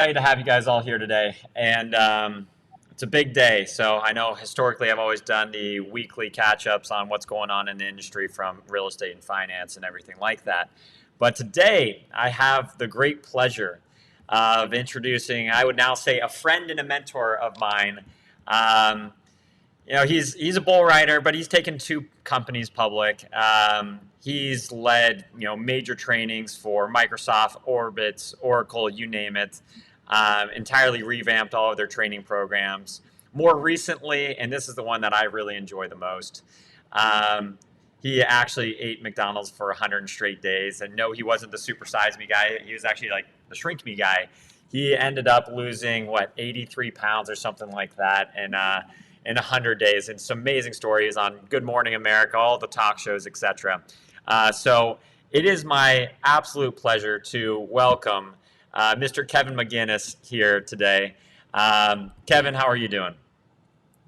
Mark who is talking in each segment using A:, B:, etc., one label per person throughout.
A: Excited to have you guys all here today. And it's a big day. So I know historically I've always done the weekly catch ups on what's going on in the industry from real estate and finance and everything like that. But today I have the great pleasure of introducing, I would now say, a friend and a mentor of mine. Um, he's a bull rider, but he's taken two companies public. He's led major trainings for Microsoft, Orbitz, Oracle, you name it. Entirely revamped all of their training programs. More recently, and this is the one that I really enjoy the most. He actually ate McDonald's for 100 straight days, and no, he wasn't the super size me guy. He was actually like the shrink me guy. He ended up losing 83 pounds or something like that, and in 100 days. And some amazing stories on Good Morning America, all the talk shows, etc. So it is my absolute pleasure to welcome Mr. Kevin McGinnis here today. Kevin, how are you doing?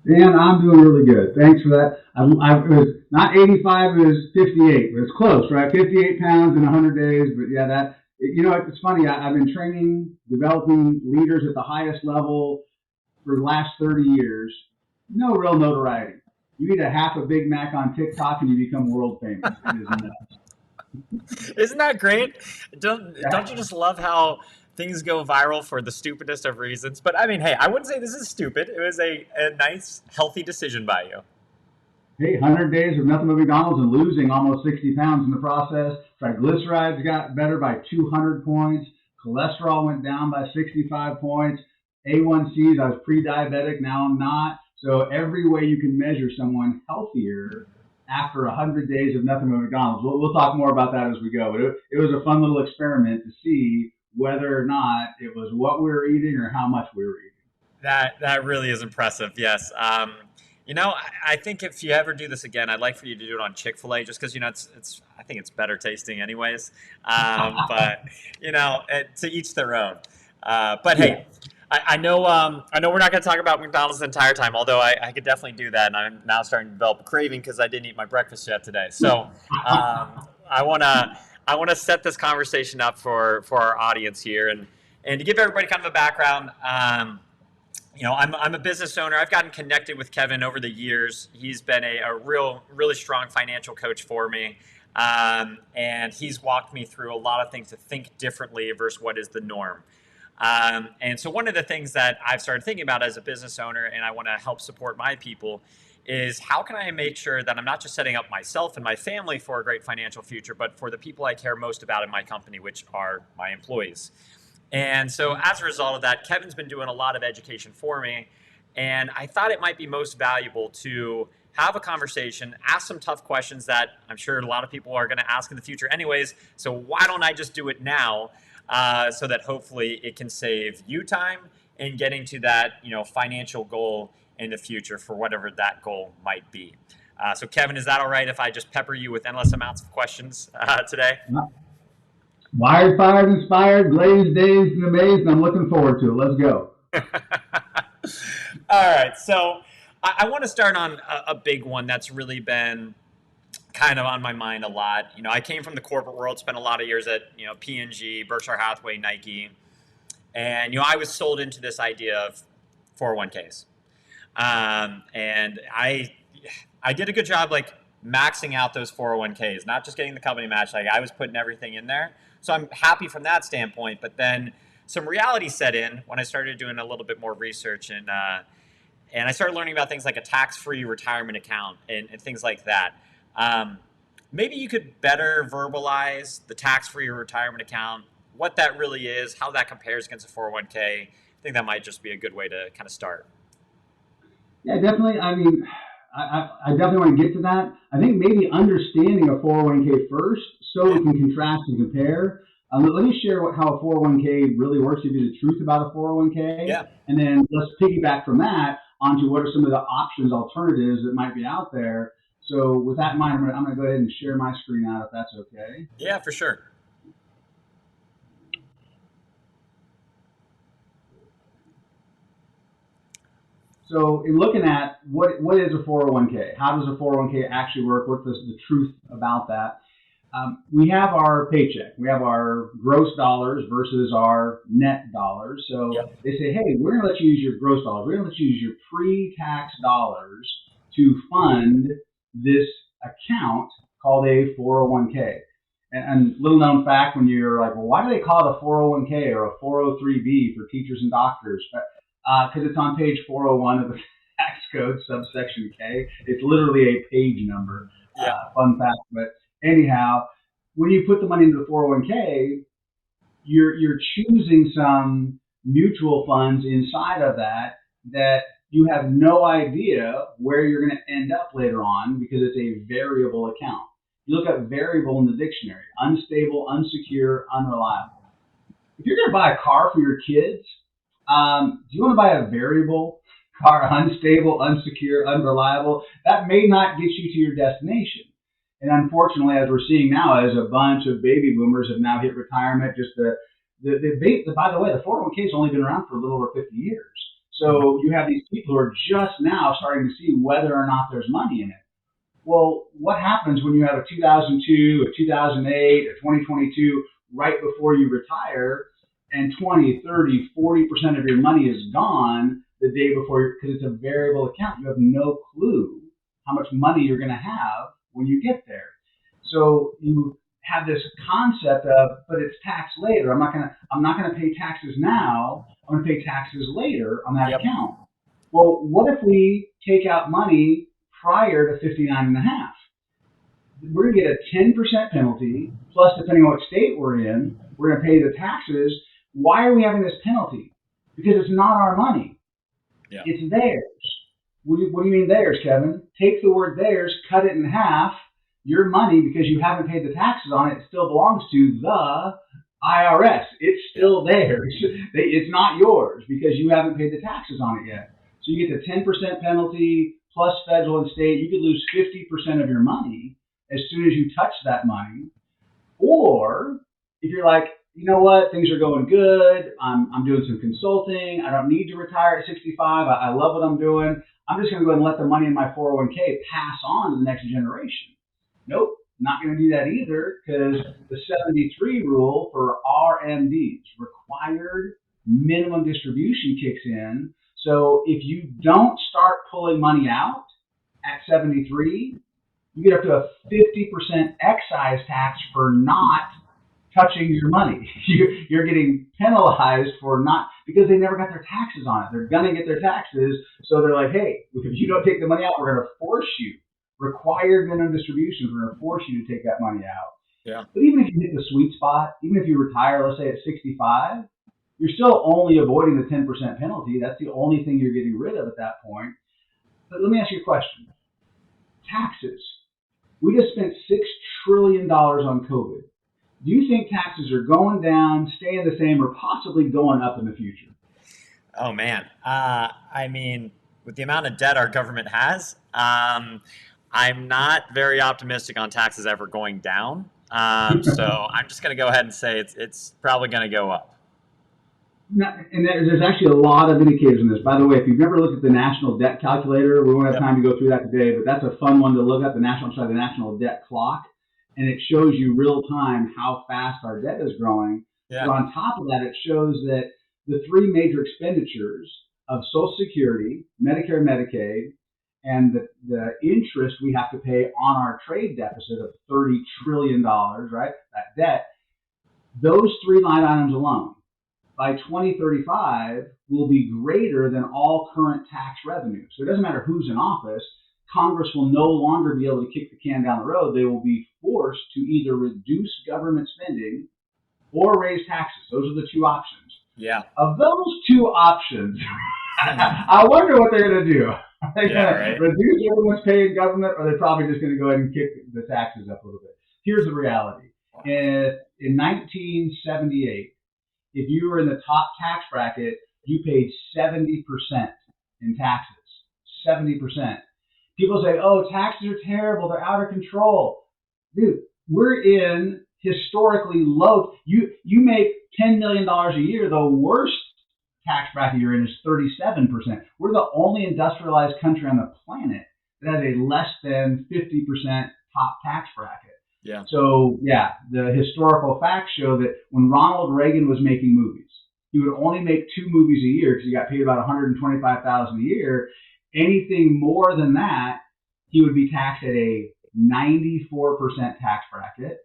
B: Dan, I'm doing really good. Thanks for that. It was not 85, it was 58. It was close, right? 58 pounds in 100 days. But yeah, it's funny. I've been training, developing leaders at the highest level for the last 30 years. No real notoriety. You eat a half a Big Mac on TikTok and you become world famous. It is nuts.
A: Isn't that great? Don't you just love how things go viral for the stupidest of reasons? But I mean, hey, I wouldn't say this is stupid. It was a nice, healthy decision by you.
B: Hey, 100 days of nothing but McDonald's and losing almost 60 pounds in the process. Triglycerides got better by 200 points. Cholesterol went down by 65 points. A1Cs, I was pre-diabetic, now I'm not. So every way you can measure someone healthier after 100 days of nothing but McDonald's. We'll talk more about that as we go. But it was a fun little experiment to see whether or not it was what we were eating or how much we were eating.
A: That really is impressive. Yes. I think if you ever do this again, I'd like for you to do it on Chick-fil-A, just because it's I think it's better tasting anyways. But to each their own. But hey, I know we're not going to talk about McDonald's the entire time, although I could definitely do that, and I'm now starting to develop a craving because I didn't eat my breakfast yet today. So I want to set this conversation up for our audience here, and to give everybody kind of a background. I'm a business owner. I've gotten connected with Kevin over the years. He's been a really strong financial coach for me. And he's walked me through a lot of things to think differently versus what is the norm. And so one of the things that I've started thinking about as a business owner, and I want to help support my people, is how can I make sure that I'm not just setting up myself and my family for a great financial future, but for the people I care most about in my company, which are my employees. And so as a result of that, Kevin's been doing a lot of education for me. And I thought it might be most valuable to have a conversation, ask some tough questions that I'm sure a lot of people are going to ask in the future anyways. So why don't I just do it now so that hopefully it can save you time in getting to that financial goal in the future for whatever that goal might be. So Kevin, is that all right if I just pepper you with endless amounts of questions today?
B: Wired, fired, inspired, glazed, dazed, and amazed. I'm looking forward to it. Let's go.
A: All right. So I want to start on a big one that's really been kind of on my mind a lot. I came from the corporate world, spent a lot of years at, P&G, Berkshire Hathaway, Nike. And, I was sold into this idea of 401ks. And I did a good job, maxing out those 401ks, not just getting the company match. I was putting everything in there. So I'm happy from that standpoint. But then some reality set in when I started doing a little bit more research and I started learning about things like a tax-free retirement account and things like that. Maybe you could better verbalize the tax-free retirement account, what that really is, how that compares against a 401k. I think that might just be a good way to kind of start.
B: Yeah, definitely. I mean, I definitely want to get to that. I think maybe understanding a 401k first so we can contrast and compare. Let me share how a 401k really works, give you the truth about a 401k.
A: Yeah.
B: And then let's piggyback from that onto what are some of the options, alternatives that might be out there. So with that in mind, I'm going to go ahead and share my screen out if that's okay.
A: Yeah, for sure.
B: So in looking at what is a 401k, how does a 401k actually work? What's the truth about that? We have our paycheck. We have our gross dollars versus our net dollars. So
A: Yep.
B: they say, hey, we're going to let you use your gross dollars. We're going to let you use your pre-tax dollars to fund this account called a 401k. And little known fact, when you're like, well, why do they call it a 401k or a 403b for teachers and doctors? Because it's on page 401 of the tax code, subsection K. It's literally a page number.
A: Yep.
B: Fun fact, but anyhow, when you put the money into the 401k, you're choosing some mutual funds inside of that you have no idea where you're going to end up later on because it's a variable account. You look at variable in the dictionary: unstable, unsecure, unreliable. If you're going to buy a car for your kids, do you want to buy a variable car, unstable, unsecure, unreliable? That may not get you to your destination. And unfortunately, as we're seeing now, as a bunch of baby boomers have now hit retirement, just by the way, the 401k has only been around for a little over 50 years.
A: Mhm.
B: So you have these people who are just now starting to see whether or not there's money in it. Well, what happens when you have a 2002, a 2008, a 2022 right before you retire, and 20, 30, 40% of your money is gone the day before, because it's a variable account? You have no clue how much money you're going to have when you get there. So you have this concept of, but it's taxed later. I'm not gonna pay taxes now. I'm gonna pay taxes later on that
A: Yep.
B: account. Well, what if we take out money prior to 59 and a half? We're going to get a 10% penalty, plus, depending on what state we're in, we're going to pay the taxes. Why are we having this penalty? Because it's not our money,
A: Yeah.
B: it's theirs. What do you mean theirs, Kevin? Take the word theirs, cut it in half. Your money, because you haven't paid the taxes on it, it still belongs to the IRS. It's
A: Yeah.
B: still theirs. It's not yours because you haven't paid the taxes on it yet. So you get the 10% penalty plus federal and state. You could lose 50% of your money as soon as you touch that money. Or if you're like, you know what, things are going good. I'm doing some consulting. I don't need to retire at 65. I love what I'm doing. I'm just going to go ahead and let the money in my 401k pass on to the next generation. Nope, not going to do that either, because the 73 rule for RMDs, required minimum distribution, kicks in. So if you don't start pulling money out at 73, you get up to a 50% excise tax for not touching your money. You're getting penalized for not, because they never got their taxes on it. They're going to get their taxes. So they're like, hey, if you don't take the money out, we're going to force you. Required minimum distributions, we're going to force you to take that money out.
A: Yeah.
B: But even if you hit the sweet spot, even if you retire, let's say at 65, you're still only avoiding the 10% penalty. That's the only thing you're getting rid of at that point. But let me ask you a question. Taxes. We just spent $6 trillion on COVID. Do you think taxes are going down, staying the same, or possibly going up in the future?
A: Oh man. I mean, with the amount of debt our government has, I'm not very optimistic on taxes ever going down. So I'm just going to go ahead and say it's probably going to go up.
B: And there's actually a lot of indicators in this. By the way, if you've never looked at the national debt calculator, we won't have
A: Yep.
B: time to go through that today, but that's a fun one to look at, the national debt clock. And it shows you real time how fast our debt is growing. But
A: Yeah.
B: on top of that, it shows that the three major expenditures of Social Security, Medicare, Medicaid, and the interest we have to pay on our trade deficit of $30 trillion, right? That debt, those three line items alone by 2035 will be greater than all current tax revenue. So it doesn't matter who's in office. Congress will no longer be able to kick the can down the road. They will be forced to either reduce government spending or raise taxes. Those are the two options.
A: Yeah.
B: Of those two options, I wonder what they're going to do. Are they
A: Yeah.
B: going to
A: Right.
B: reduce everyone's paying government, or are they probably just going to go ahead and kick the taxes up a little bit? Here's the reality. In 1978, if you were in the top tax bracket, you paid 70% in taxes. 70%. People say, oh, taxes are terrible. They're out of control. Dude, we're in historically low. You make $10 million a year. The worst tax bracket you're in is 37%. We're the only industrialized country on the planet that has a less than 50% top tax bracket.
A: Yeah.
B: So yeah, the historical facts show that when Ronald Reagan was making movies, he would only make 2 movies a year because he got paid about 125,000 a year. Anything more than that, he would be taxed at a 94% tax bracket.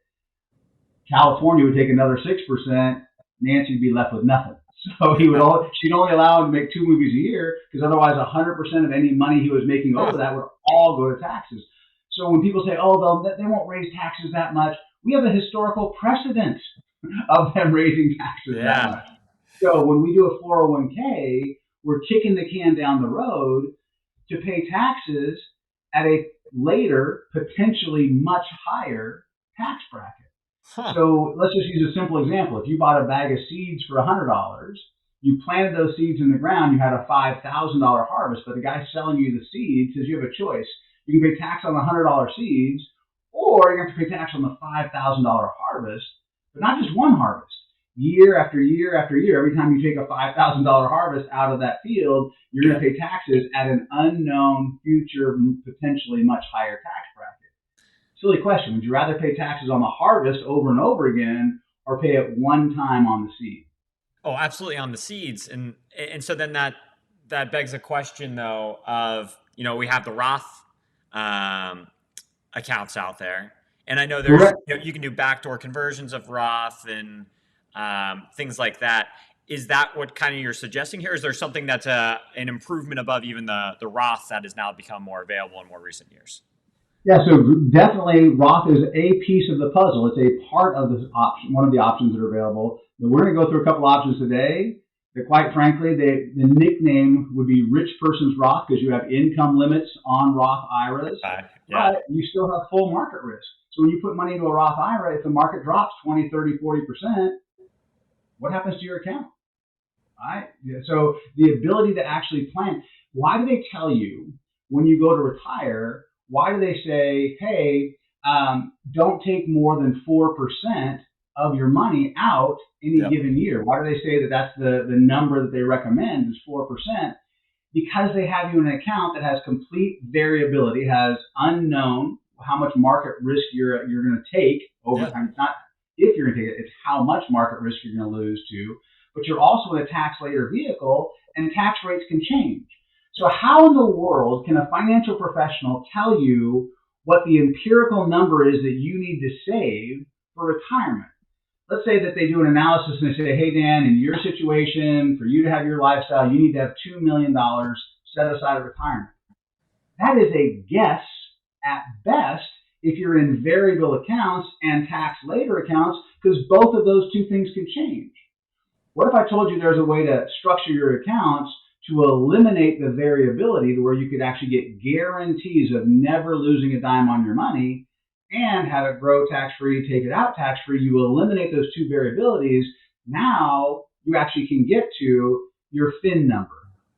B: California would take another 6%. Nancy would be left with nothing. So she'd only allow him to make 2 movies a year because otherwise 100% of any money he was making over that would all go to taxes. So when people say, oh, they won't raise taxes that much, we have a historical precedent of them raising taxes that
A: Yeah.
B: much. So when we do a 401k, we're kicking the can down the road to pay taxes at a later, potentially much higher tax bracket.
A: Huh.
B: So let's just use a simple example. If you bought a bag of seeds for $100, you planted those seeds in the ground, you had a $5,000 harvest, but the guy selling you the seeds says you have a choice. You can pay tax on the $100 seeds, or you have to pay tax on the $5,000 harvest, but not just one harvest. Year after year after year, every time you take a $5,000 harvest out of that field, you're going to pay taxes at an unknown future, potentially much higher tax bracket. Silly question. Would you rather pay taxes on the harvest over and over again or pay it one time on the seed?
A: Oh, absolutely on the seeds, and so then that begs a question though of we have the Roth um, accounts out there, and I know there's
B: Correct.
A: you can do backdoor conversions of Roth and things like that. Is that what kind of you're suggesting here? Is there something that's an improvement above even the Roth that has now become more available in more recent years?
B: Yeah, so definitely Roth is a piece of the puzzle. It's a part of the option, one of the options that are available. But we're going to go through a couple options today that, quite frankly, the nickname would be rich person's Roth because you have income limits on Roth IRAs,
A: Yeah.
B: but you still have full market risk. So when you put money into a Roth IRA, if the market drops 20, 30, 40%, what happens to your account? Right? So the ability to actually plan. Why do they tell you when you go to retire? Why do they say, hey, don't take more than 4% of your money out any
A: Yep.
B: given year? Why do they say that that's the number that they recommend is 4%? Because they have you in an account that has complete variability, has unknown how much market risk you're going to take over
A: Yeah.
B: time. It's not if you're going to take it, it's how much market risk you're going to lose to. But you're also in a tax later vehicle, and tax rates can change. So how in the world can a financial professional tell you what the empirical number is that you need to save for retirement? Let's say that they do an analysis and they say, hey, Dan, in your situation, for you to have your lifestyle, you need to have $2 million set aside at retirement. That is a guess at best if you're in variable accounts and tax later accounts, because both of those two things can change. What if I told you there's a way to structure your accounts to eliminate the variability to where you could actually get guarantees of never losing a dime on your money and have it grow tax free, take it out tax free? You eliminate those two variabilities. Now you actually can get to your FIN number.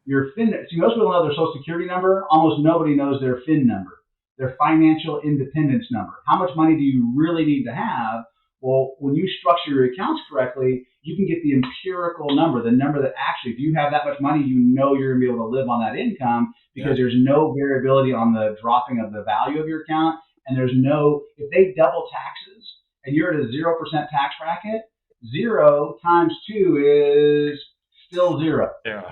B: Your FIN. See, most people know their Social Security number. Almost nobody knows their FIN number, their financial independence number. How much money do you really need to have? Well, when you structure your accounts correctly, you can get the empirical number, the number that actually, if you have that much money, you know you're going to be able to live on that income because there's no variability on the dropping of the value of your account. And there's no, if they double taxes and you're at a 0% tax bracket, 0 times 2 is still 0.
A: Yeah.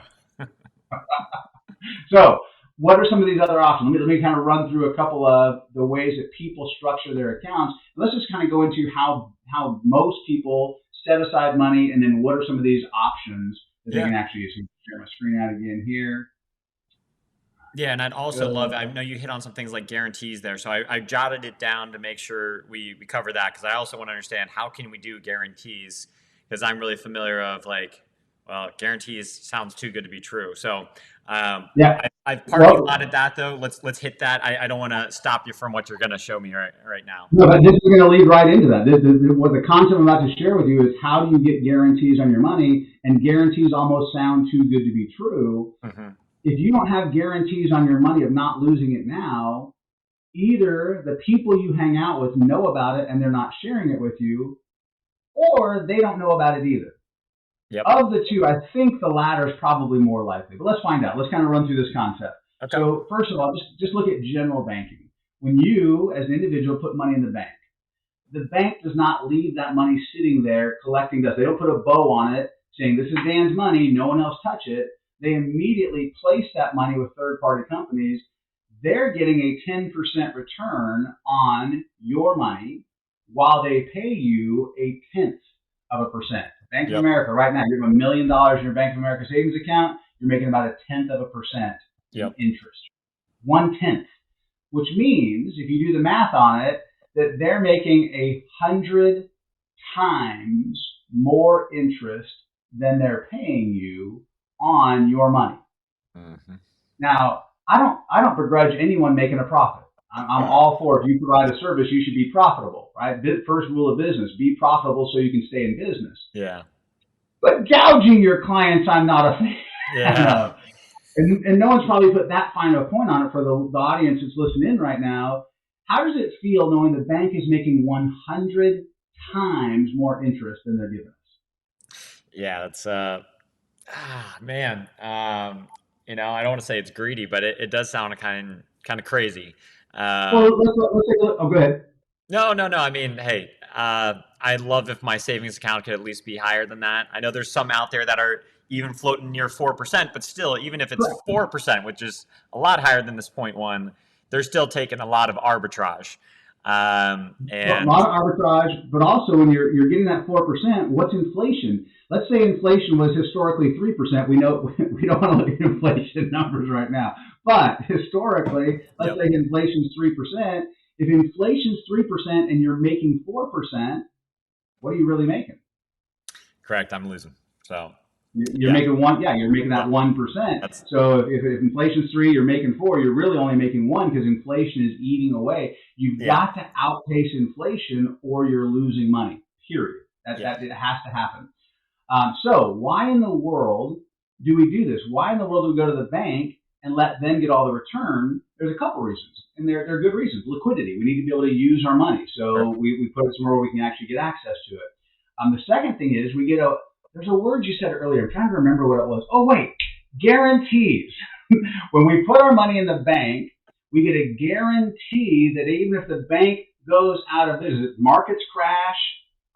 B: So what are some of these other options? Let me kind of run through a couple of the ways that people structure their accounts. Let's just kind of go into how most people set aside money, and then what are some of these options that they can actually use. Share my screen out again here.
A: Yeah, and I'd also love, I
B: Good.
A: know you hit on some things like guarantees there. So I jotted it down to make sure we cover that because I also want to understand how can we do guarantees because I'm really familiar of like, well, guarantees sounds too good to be true. So
B: Yeah.
A: I've parking
B: Well,
A: lotted that though. Let's hit that. I don't want to stop you from what you're going to show me right now.
B: no, but this is going to lead right into that. What the concept I'm about to share with you is how do you get guarantees on your money? And guarantees almost sound too good to be true.
A: Mm-hmm.
B: If you don't have guarantees on your money of not losing it now, either the people you hang out with know about it and they're not sharing it with you, or they don't know about it either.
A: Yep.
B: Of the two, I think the latter is probably more likely. But let's find out. Let's kind of run through this concept.
A: Okay.
B: So first of all, just look at general banking. When you, as an individual, put money in the bank, The bank does not leave that money sitting there collecting dust. They don't put a bow on it saying this is Dan's money, no one else touch it. They immediately place that money with third party companies. They're getting a 10% return on your money while they pay you a tenth of a percent. Bank of
A: Yep.
B: America, right now, you have $1 million in your Bank of America savings account, you're making about a tenth of a percent in
A: Yep.
B: interest. 1/10, which means if you do the math on it, that they're making 100 times more interest than they're paying you on your money.
A: Mm-hmm.
B: Now, I don't begrudge anyone making a profit. I'm all for, if you provide a service, you should be profitable, right? First rule of business: be profitable so you can stay in business.
A: Yeah.
B: But gouging your clients, I'm not a fan
A: Yeah.
B: of. And no one's probably put that fine of a point on it for the audience that's listening in right now. How does it feel knowing the bank is making 100 times more interest than they're giving us?
A: Yeah. That's man. I don't want to say it's greedy, but it does sound kind of crazy.
B: Well,
A: Um,
B: let's take a look. Oh, go ahead.
A: no, no, no. I mean, hey, I'd love if my savings account could at least be higher than that. I know there's some out there that are even floating near 4%, but still, even if it's
B: Correct.
A: 4%, which is a lot higher than this point one, they're still taking a lot of arbitrage.
B: Well, a
A: And
B: lot of arbitrage, but also when you're getting that 4%, what's inflation? Let's say inflation was historically 3%. We know we don't want to look at inflation numbers right now, but historically, let's
A: yep,
B: say inflation's 3%. If inflation's 3% and you're making 4%, what are you really making?
A: correct. I'm losing. So
B: You're
A: yeah,
B: making one, yeah, you're making
A: yeah,
B: that 1%.
A: that's
B: So if inflation's 3, you're making 4. You're really only making 1 because inflation is eating away. You've
A: yeah,
B: got to outpace inflation or you're losing money. Period.
A: yeah,
B: That it has to happen. So why in the world do we do this? Why in the world do we go to the bank and let them get all the return? There's a couple reasons, and they're good reasons. Liquidity. We need to be able to use our money,
A: sure.
B: so we put it somewhere where we can actually get access to it. The second thing is there's a word you said earlier. I'm trying to remember what it was. Oh wait, guarantees. When we put our money in the bank, we get a guarantee that even if the bank goes out of business, markets crash,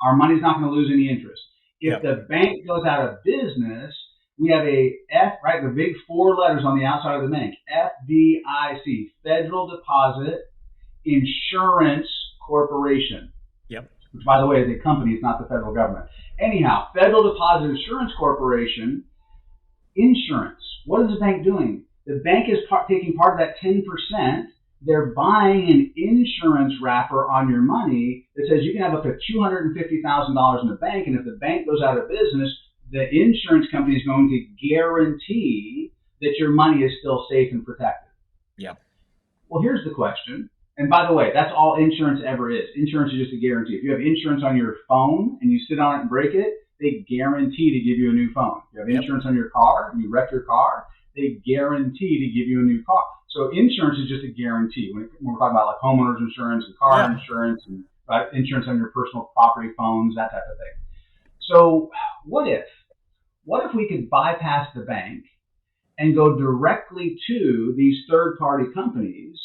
B: our money's not going to lose any interest. If
A: Yep,
B: the bank goes out of business, we have a F, right? The big 4 letters on the outside of the bank: FDIC, Federal Deposit Insurance Corporation,
A: yep,
B: which, by the way, is a company. It's not the federal government. Anyhow, Federal Deposit Insurance Corporation, insurance. What is the bank doing? The bank is taking part of that 10%. They're buying an insurance wrapper on your money that says you can have up to $250,000 in the bank, and if the bank goes out of business, the insurance company is going to guarantee that your money is still safe and protected.
A: yep,
B: Well, here's the question. And by the way, that's all insurance ever is. Insurance is just a guarantee. If you have insurance on your phone and you sit on it and break it, they guarantee to give you a new phone. If you have
A: yep,
B: insurance on your car and you wreck your car, they guarantee to give you a new car. So insurance is just a guarantee. When we're talking about like homeowners insurance and car
A: yeah.
B: insurance and insurance on your personal property, phones, that type of thing. So what if? What if we could bypass the bank and go directly to these third party companies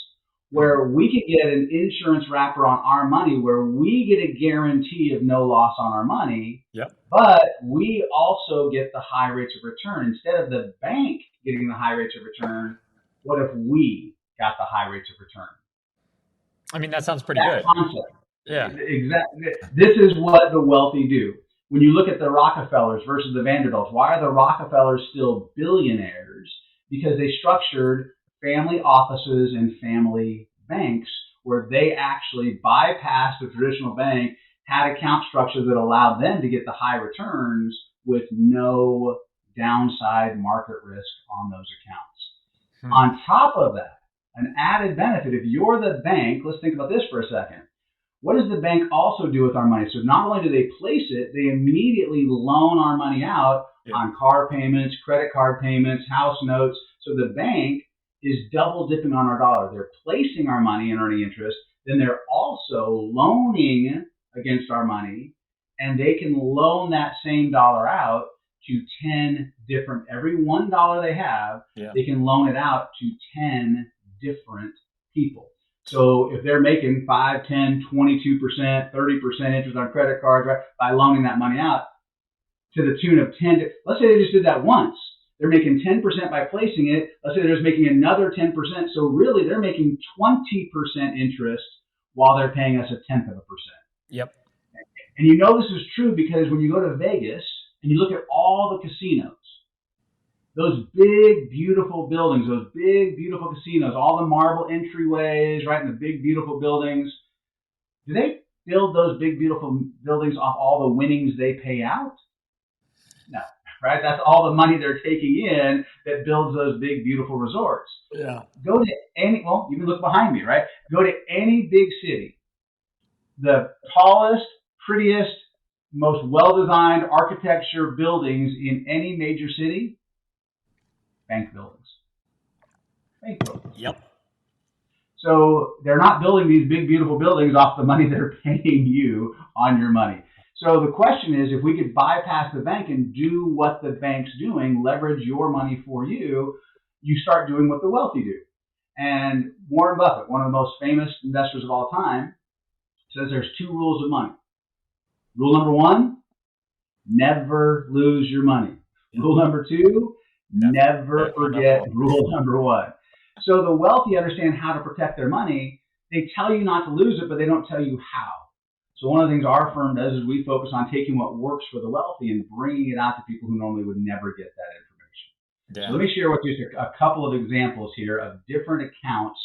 A: Hmm.
B: where we could get an insurance wrapper on our money, where we get a guarantee of no loss on our money,
A: Yep.
B: but we also get the high rates of return. Instead of the bank getting the high rates of return, what if we got the high rates of return?
A: I mean, that sounds pretty
B: That
A: good.
B: concept.
A: Yeah.
B: Exactly. This is what the wealthy do. When you look at the Rockefellers versus the Vanderbilts, why are the Rockefellers still billionaires? Because they structured family offices and family banks where they actually bypassed the traditional bank, had account structures that allowed them to get the high returns with no downside market risk on those accounts.
A: Hmm.
B: On top of that, an added benefit, if you're the bank, let's think about this for a second. What does the bank also do with our money? So not only do they place it, they immediately loan our money out
A: Yeah.
B: on car payments, credit card payments, house notes. So the bank is double dipping on our dollar. They're placing our money and earning interest. Then they're also loaning against our money, and they can loan that same dollar out to 10 different, every $1 they have,
A: Yeah.
B: they can loan it out to 10 different people. So if they're making 5, 10, 22%, 30% interest on credit cards, right, by loaning that money out to the tune of 10, let's say they just did that once. They're making 10% by placing it. Let's say they're just making another 10%. So really they're making 20% interest while they're paying us a tenth of a percent.
A: Yep.
B: And you know this is true because when you go to Vegas and you look at all the casinos, those big, beautiful buildings, those big, beautiful casinos, all the marble entryways, right, in the big, beautiful buildings, do they build those big, beautiful buildings off all the winnings they pay out? No, right? That's all the money they're taking in that builds those big, beautiful resorts.
A: Yeah.
B: Go to any, well, you can look behind me, right? Go to any big city. The tallest, prettiest, most well-designed architecture buildings in any major city, bank buildings. Bank buildings.
A: Yep.
B: So they're not building these big, beautiful buildings off the money they're paying you on your money. So the question is, if we could bypass the bank and do what the bank's doing, leverage your money for you, you start doing what the wealthy do. And Warren Buffett, one of the most famous investors of all time, says there's two rules of money. Rule number one, never lose your money. Rule number two, never forget rule number one. So the wealthy understand how to protect their money. They tell you not to lose it, but they don't tell you how. So one of the things our firm does is we focus on taking what works for the wealthy and bringing it out to people who normally would never get that information. Yeah. So let me share with you a couple of examples here of different accounts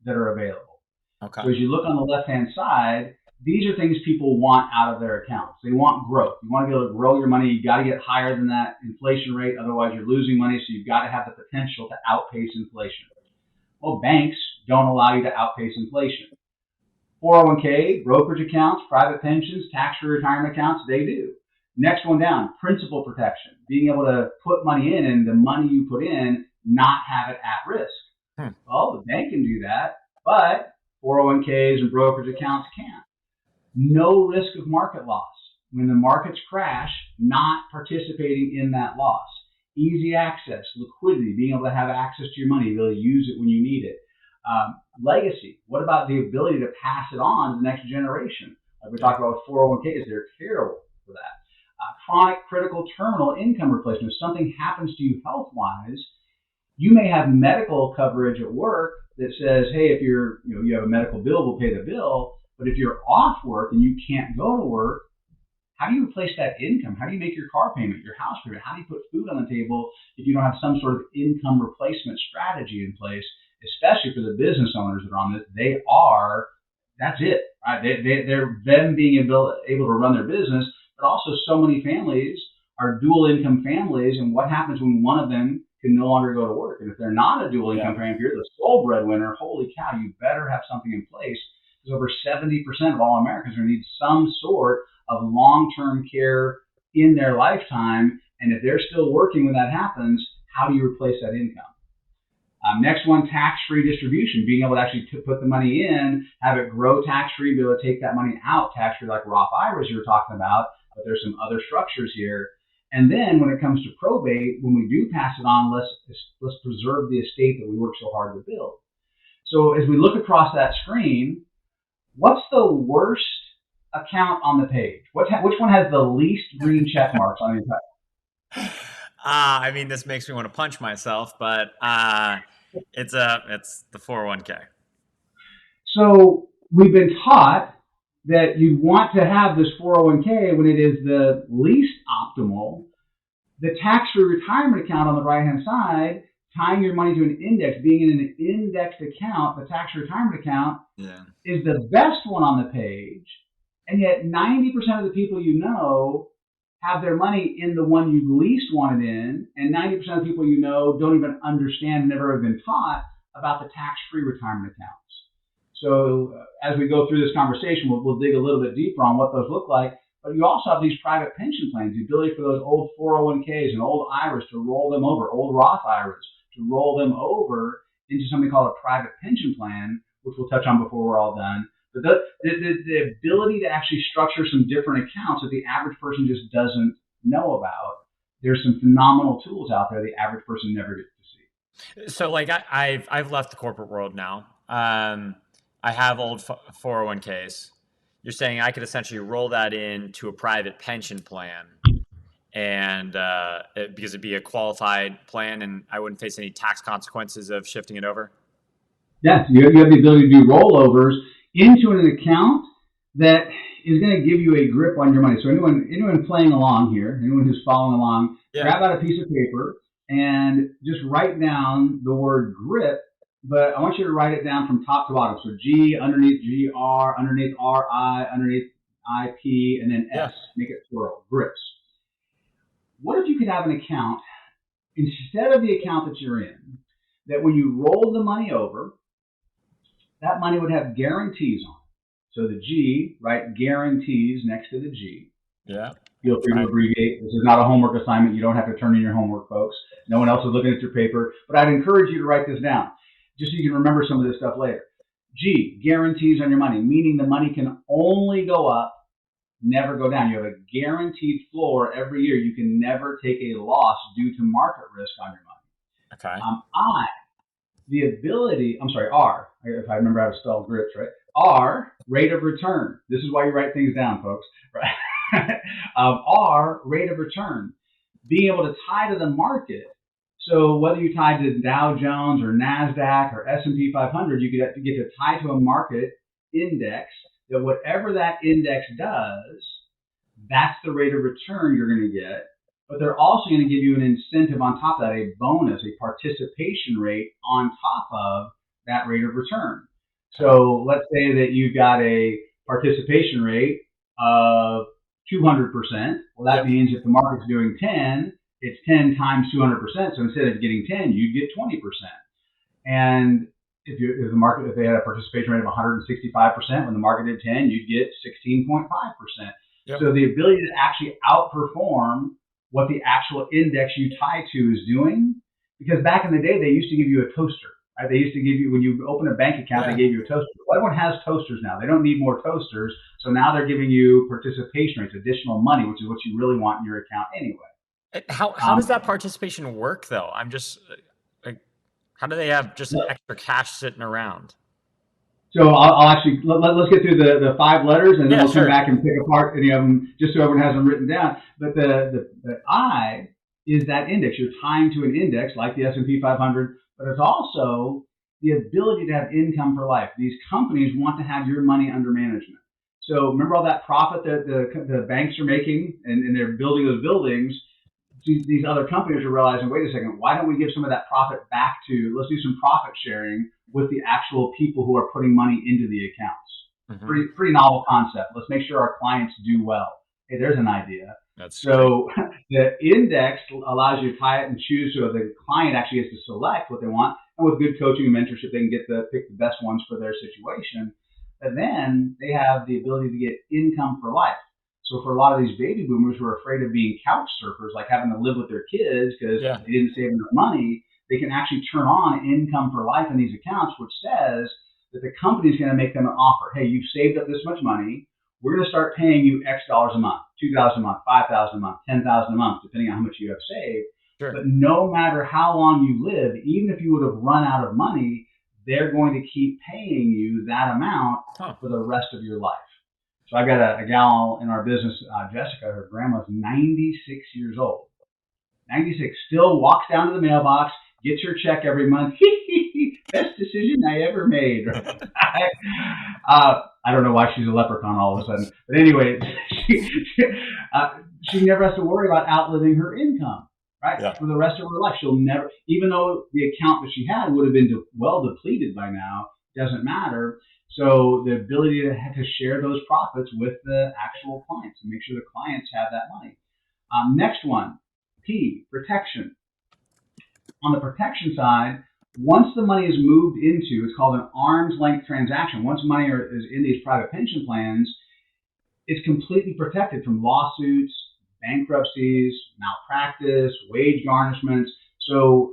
B: that are available. Okay. So as you look on the left-hand side, these are things people want out of their accounts. They want growth. You want to be able to grow your money. You got to get higher than that inflation rate. Otherwise, you're losing money. So you've got to have the potential to outpace inflation. Well, banks don't allow you to outpace inflation. 401k, brokerage accounts, private pensions, tax-free retirement accounts, they do. Next one down, principal protection, being able to put money in and the money you put in, not have it at risk. Well, the bank can do that, but 401ks and brokerage accounts can't. No risk of market loss. When the markets crash, not participating in that loss. Easy access, liquidity, being able to have access to your money, really use it when you need it. Legacy. What about the ability to pass it on to the next generation? Like we talked about with 401ks, they're terrible for that. Chronic critical terminal income replacement. If something happens to you health-wise, you may have medical coverage at work that says, hey, if you have a medical bill, we'll pay the bill. But if you're off work and you can't go to work, how do you replace that income? How do you make your car payment, your house payment? How do you put food on the table if you don't have some sort of income replacement strategy in place, especially for the business owners that are on this? That's it, right? They're them being able to run their business, but also so many families are dual income families, and what happens when one of them can no longer go to work? And if they're not a dual income family, if you're the sole breadwinner, holy cow, you better have something in place, because over 70% of all Americans are going to need some sort of long-term care in their lifetime. And if they're still working when that happens, how do you replace that income? Next one, tax-free distribution, being able to actually put the money in, have it grow tax-free, be able to take that money out tax-free, like Roth IRAs you were talking about, but there's some other structures here. And then when it comes to probate, when we do pass it on, let's preserve the estate that we worked so hard to build. So as we look across that screen, what's the worst account on the page? Which one has the least green check marks on your
A: I mean, this makes me want to punch myself, but it's the 401k.
B: So we've been taught that you want to have this 401k when it is the least optimal. The tax-free retirement account on the right-hand side, tying your money to an index, being in an indexed account, the tax-free retirement account, is the best one on the page. And yet 90% of the people you know have their money in the one you least want it in, and 90% of people you know don't even understand, never have been taught about the tax-free retirement accounts. So as we go through this conversation, we'll dig a little bit deeper on what those look like. But you also have these private pension plans, the ability for those old 401ks and old IRAs to roll them over, old Roth IRAs to roll them over into something called a private pension plan, which we'll touch on before we're all done. But the ability to actually structure some different accounts that the average person just doesn't know about, there's some phenomenal tools out there the average person never gets to see.
A: So like I've left the corporate world now. I have old 401ks. You're saying I could essentially roll that into a private pension plan, and because it'd be a qualified plan, and I wouldn't face any tax consequences of shifting it over.
B: Yes, you have the ability to do rollovers into an account that is going to give you a grip on your money. So anyone playing along here, anyone who's following along,
A: Yeah.
B: grab out a piece of paper and just write down the word grip. But I want you to write it down from top to bottom. So G, underneath GR, underneath RI, underneath IP, and then S.
A: Yeah.
B: Make it plural. Grips. What if you could have an account instead of the account that you're in, that when you roll the money over, that money would have guarantees on it. So the G, write guarantees next to the G.
A: Yeah.
B: Feel free to abbreviate. This is not a homework assignment. You don't have to turn in your homework, folks. No one else is looking at your paper. But I'd encourage you to write this down, just so you can remember some of this stuff later. G, guarantees on your money, meaning the money can only go up, never go down. You have a guaranteed floor every year. You can never take a loss due to market risk on your money.
A: Okay.
B: I, the ability, I'm sorry, R, if I remember how to spell grips, right? R, rate of return. This is why you write things down, folks. Right? R, rate of return. Being able to tie to the market. So whether you tie to Dow Jones or NASDAQ or S&P 500, you get to tie to a market index that whatever that index does, that's the rate of return you're going to get. But they're also going to give you an incentive on top of that, a bonus, a participation rate on top of that rate of return. So let's say that you've got a participation rate of 200%. Well, that means if the market's doing 10, it's 10 times 200%. So instead of getting 10, you'd get 20%. And if they had a participation rate of 165%, when the market did 10, you'd get 16.5%. Yep. So the ability to actually outperform what the actual index you tie to is doing, because back in the day, they used to give you a toaster. Right? They used to give you, when you open a bank account, they gave you a toaster. Well, everyone has toasters now. They don't need more toasters. So now they're giving you participation rates, additional money, which is what you really want in your account anyway.
A: How does that participation work, though? I'm just like, how do they have just extra cash sitting around?
B: So I'll actually let's get through the 5 letters, and then we'll come back and pick apart any of them, just so everyone has them written down. But the I is that index. You're tying to an index like the S&P 500, but it's also the ability to have income for life. These companies want to have your money under management. So remember all that profit that the banks are making, and they're building those buildings. These other companies are realizing, wait a second, why don't we give some of that profit back to, let's do some profit sharing with the actual people who are putting money into the accounts. Mm-hmm. Pretty novel concept. Let's make sure our clients do well. Hey, there's an idea.
A: That's
B: so the index allows you to tie it and choose, so the client actually has to select what they want. And with good coaching and mentorship, they can pick the best ones for their situation. And then they have the ability to get income for life. So for a lot of these baby boomers who are afraid of being couch surfers, like having to live with their kids because they didn't save enough money, they can actually turn on income for life in these accounts, which says that the company is going to make them an offer. Hey, you've saved up this much money. We're going to start paying you X dollars a month, $2,000 a month, $5,000 a month, $10,000 a month, depending on how much you have saved. Sure. But no matter how long you live, even if you would have run out of money, they're going to keep paying you that amount for the rest of your life. So I've got a gal in our business, Jessica. Her grandma's 96 years old. 96, still walks down to the mailbox, gets her check every month. Best decision I ever made. I don't know why she's a leprechaun all of a sudden. But anyway, she never has to worry about outliving her income, right? Yeah. For the rest of her life. She'll never, even though the account that she had would have been well depleted by now, doesn't matter. So the ability to share those profits with the actual clients and make sure the clients have that money. Next one, P, protection. On the protection side, once the money is moved into, it's called an arm's length transaction. Once money is in these private pension plans, it's completely protected from lawsuits, bankruptcies, malpractice, wage garnishments. So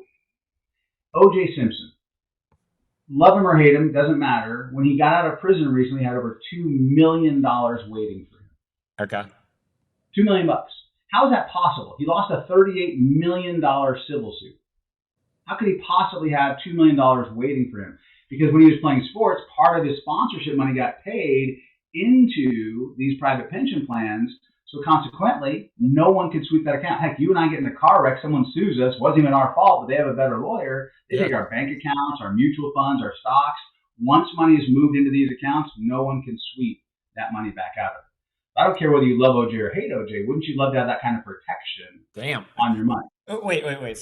B: O.J. Simpson, love him or hate him, doesn't matter. When he got out of prison recently, he had over $2 million waiting for him.
A: Okay.
B: $2 million. How is that possible? He lost a $38 million civil suit. How could he possibly have $2 million waiting for him? because when he was playing sports, part of his sponsorship money got paid into these private pension plans. So consequently, no one could sweep that account. Heck, you and I get in a car wreck, someone sues us, wasn't even our fault, but they have a better lawyer. They
A: Yeah.
B: take our bank accounts, our mutual funds, our stocks. Once money is moved into these accounts, no one can sweep that money back out of it. I don't care whether you love OJ or hate OJ. Wouldn't you love to have that kind of protection
A: Damn.
B: on your money?
A: Oh, wait.
B: Right.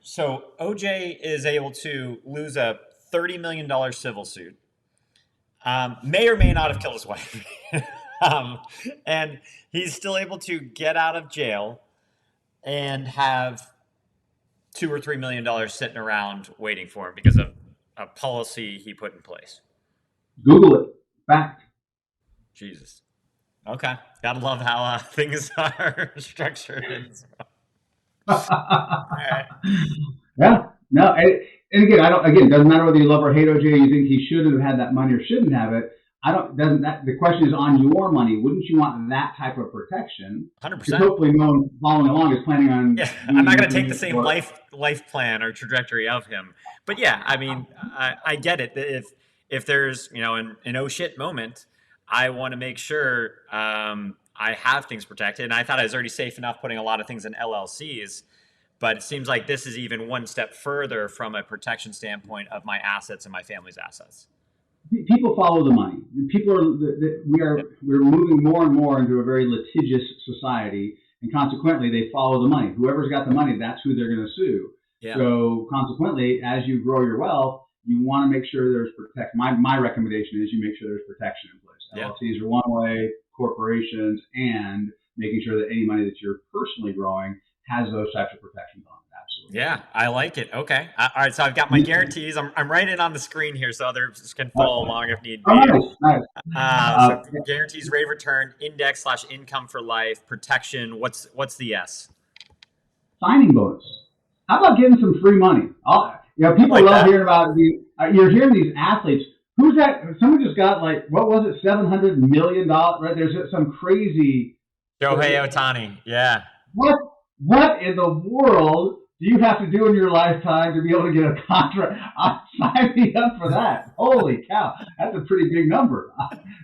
A: So OJ is able to lose a $30 million civil suit. May or may not have killed his wife. um, and he's still able to get out of jail and have $2 or $3 million sitting around waiting for him because of a policy he put in place.
B: Google it. Fact.
A: Jesus. Okay. Gotta love how things are structured. All right.
B: Yeah. No. And again, I don't. Again, it doesn't matter whether you love or hate OJ. You think he should have had that money or shouldn't have it. I don't. Doesn't that? The question is on your money. Wouldn't you want that type of protection?
A: 100%.
B: Because hopefully, no one following along is planning on.
A: Yeah, I'm not going to take the same life plan or trajectory of him. But yeah, I mean, I get it. If there's an oh shit moment, I want to make sure I have things protected. And I thought I was already safe enough putting a lot of things in LLCs. But it seems like this is even one step further from a protection standpoint of my assets and my family's assets.
B: People follow the money. People we're moving more and more into a very litigious society, and consequently, they follow the money. Whoever's got the money, that's who they're going to sue.
A: Yeah.
B: So consequently, as you grow your wealth, you want to make sure there's protection. My recommendation is you make sure there's protection in place.
A: Yeah.
B: LLCs are one way, corporations, and making sure that any money that you're personally growing has those types of protections on it. Absolutely.
A: Yeah, I like it. Okay. All right. So I've got my guarantees. I'm writing on the screen here so others can follow along if need be.
B: Oh, nice.
A: So guarantees, rate of return, index/income for life, protection. What's the S?
B: Signing bonus. How about getting some free money? People
A: like
B: love
A: that.
B: hearing about you're hearing these athletes. Who's that? Someone just got what was it, $700 million? Right? There's some crazy.
A: Shohei Ohtani. Yeah.
B: What in the world do you have to do in your lifetime to be able to get a contract? Sign me up for that. Holy cow. That's a pretty big number.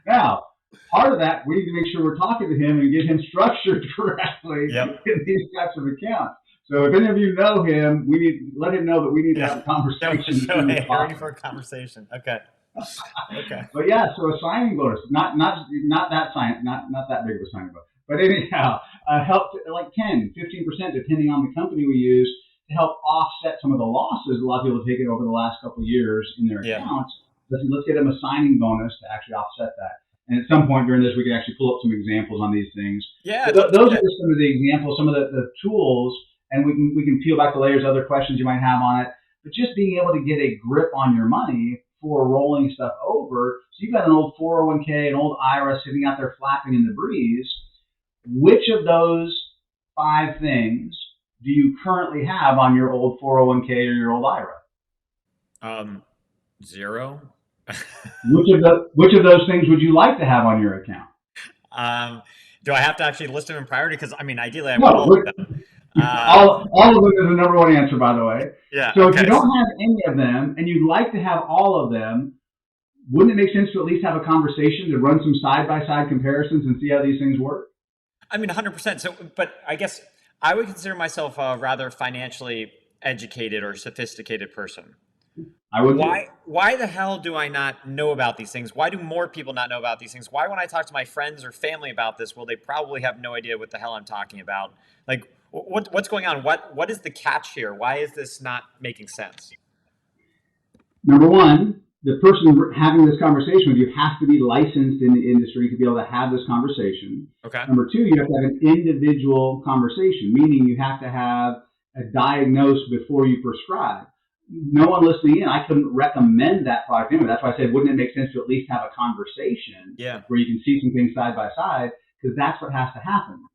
B: Now, part of that, we need to make sure we're talking to him and get him structured correctly in these types of accounts. So if any of you know him, let him know that we need to have a conversation.
A: Ready for a conversation. Okay.
B: But yeah, so a signing bonus, not that big of a signing bonus. But anyhow, help 10, 15%, depending on the company we use, to help offset some of the losses a lot of people have taken over the last couple of years in their accounts. Let's get them a signing bonus to actually offset that. And at some point during this, we can actually pull up some examples on these things.
A: Yeah,
B: those are just some of the examples, some of the tools, and we can peel back the layers, other questions you might have on it. But just being able to get a grip on your money for rolling stuff over. So you've got an old 401k, an old IRA sitting out there flapping in the breeze. Which of those 5 things do you currently have on your old 401k or your old IRA?
A: 0.
B: Which of those things would you like to have on your account?
A: Do I have to actually list them in priority? Because ideally I
B: want all of them. All of them is the number one answer, by the way.
A: Yeah.
B: So if you don't have any of them and you'd like to have all of them, wouldn't it make sense to at least have a conversation to run some side-by-side comparisons and see how these things work?
A: 100%. So, but I guess I would consider myself a rather financially educated or sophisticated person.
B: I would.
A: Why the hell do I not know about these things? Why do more people not know about these things? Why, when I talk to my friends or family about this, will they probably have no idea what the hell I'm talking about? What's going on? What is the catch here? Why is this not making sense?
B: Number one, the person having this conversation with you has to be licensed in the industry to be able to have this conversation.
A: Okay.
B: Number two, you have to have an individual conversation, meaning you have to have a diagnosis before you prescribe. No one listening in, I couldn't recommend that product anyway. That's why I said, wouldn't it make sense to at least have a conversation where you can see some things side by side, because that's what has to happen.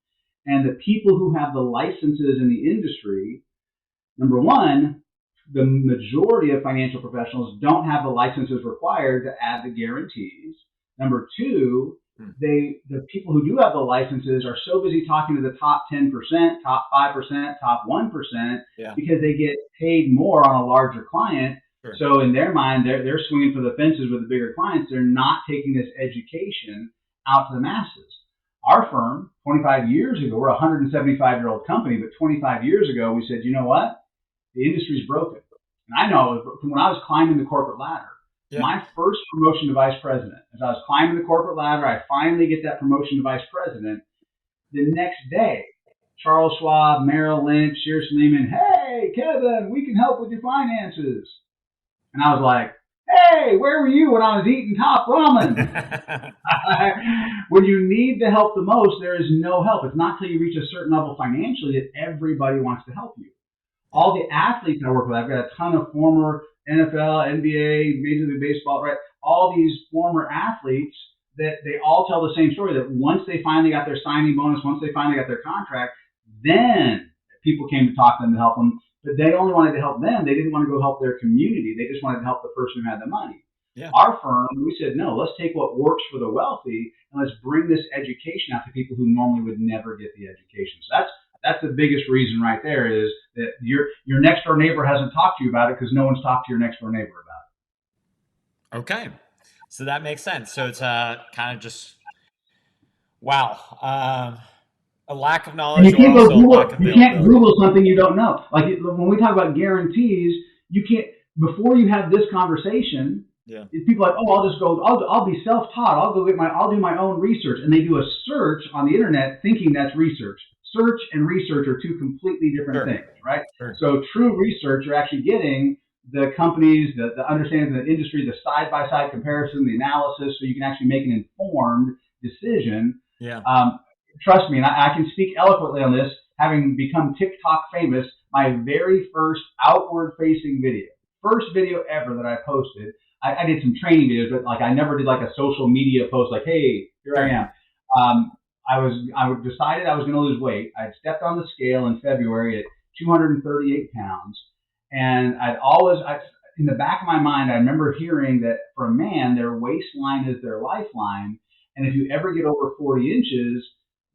B: And the people who have the licenses in the industry, number one, the majority of financial professionals don't have the licenses required to add the guarantees. Number two, the people who do have the licenses are so busy talking to the top 10%, top 5%, top 1%, because they get paid more on a larger client
A: Sure.
B: So in their mind, they're swinging for the fences with the bigger clients. They're not taking this education out to the masses. Our firm, 25 years ago, we're a 175-year-old company, but 25 years ago, we said, you know what? The industry's broken. And I know from when I was climbing the corporate ladder,
A: Yeah.
B: my first promotion to vice president, as I was climbing the corporate ladder, I finally get that promotion to vice president. The next day, Charles Schwab, Merrill Lynch, Shears Lehman, hey, Kevin, we can help with your finances. And I was like, hey, where were you when I was eating top ramen? When you need the help the most, there is no help. It's not till you reach a certain level financially that everybody wants to help you. All the athletes I work with, I've got a ton of former NFL, NBA, Major League Baseball, right? All these former athletes that they all tell the same story that once they finally got their signing bonus, once they finally got their contract, then people came to talk to them to help them. But they only wanted to help them. They didn't want to go help their community. They just wanted to help the person who had the money.
A: Yeah.
B: Our firm, we said, no, let's take what works for the wealthy and let's bring this education out to people who normally would never get the education. So that's the biggest reason right there is that your next door neighbor hasn't talked to you about it because no one's talked to your next door neighbor about it.
A: Okay. So that makes sense. So it's kind of just, wow. A lack of
B: And
A: knowledge
B: you
A: or
B: can't go
A: also a lack
B: Google.
A: of
B: You can't
A: availability.
B: Google something you don't know. Like when we talk about guarantees, you can't. Before you have this conversation,
A: Yeah.
B: people are like, oh, I'll just go. I'll be self-taught. I'll do my own research, and they do a search on the internet thinking that's research. Search and research are two completely different
A: Sure.
B: things, right?
A: Sure.
B: So true research, you're actually getting the companies, the understanding of the industry, the side-by-side comparison, the analysis, so you can actually make an informed decision.
A: Yeah.
B: Trust me, and I can speak eloquently on this, having become TikTok famous, my very first outward-facing video, first video ever that I posted. I did some training videos, but like I never did like a social media post like, hey, here I am. I decided I was going to lose weight. I stepped on the scale in February at 238 pounds, and in the back of my mind, I remember hearing that for a man, their waistline is their lifeline, and if you ever get over 40 inches,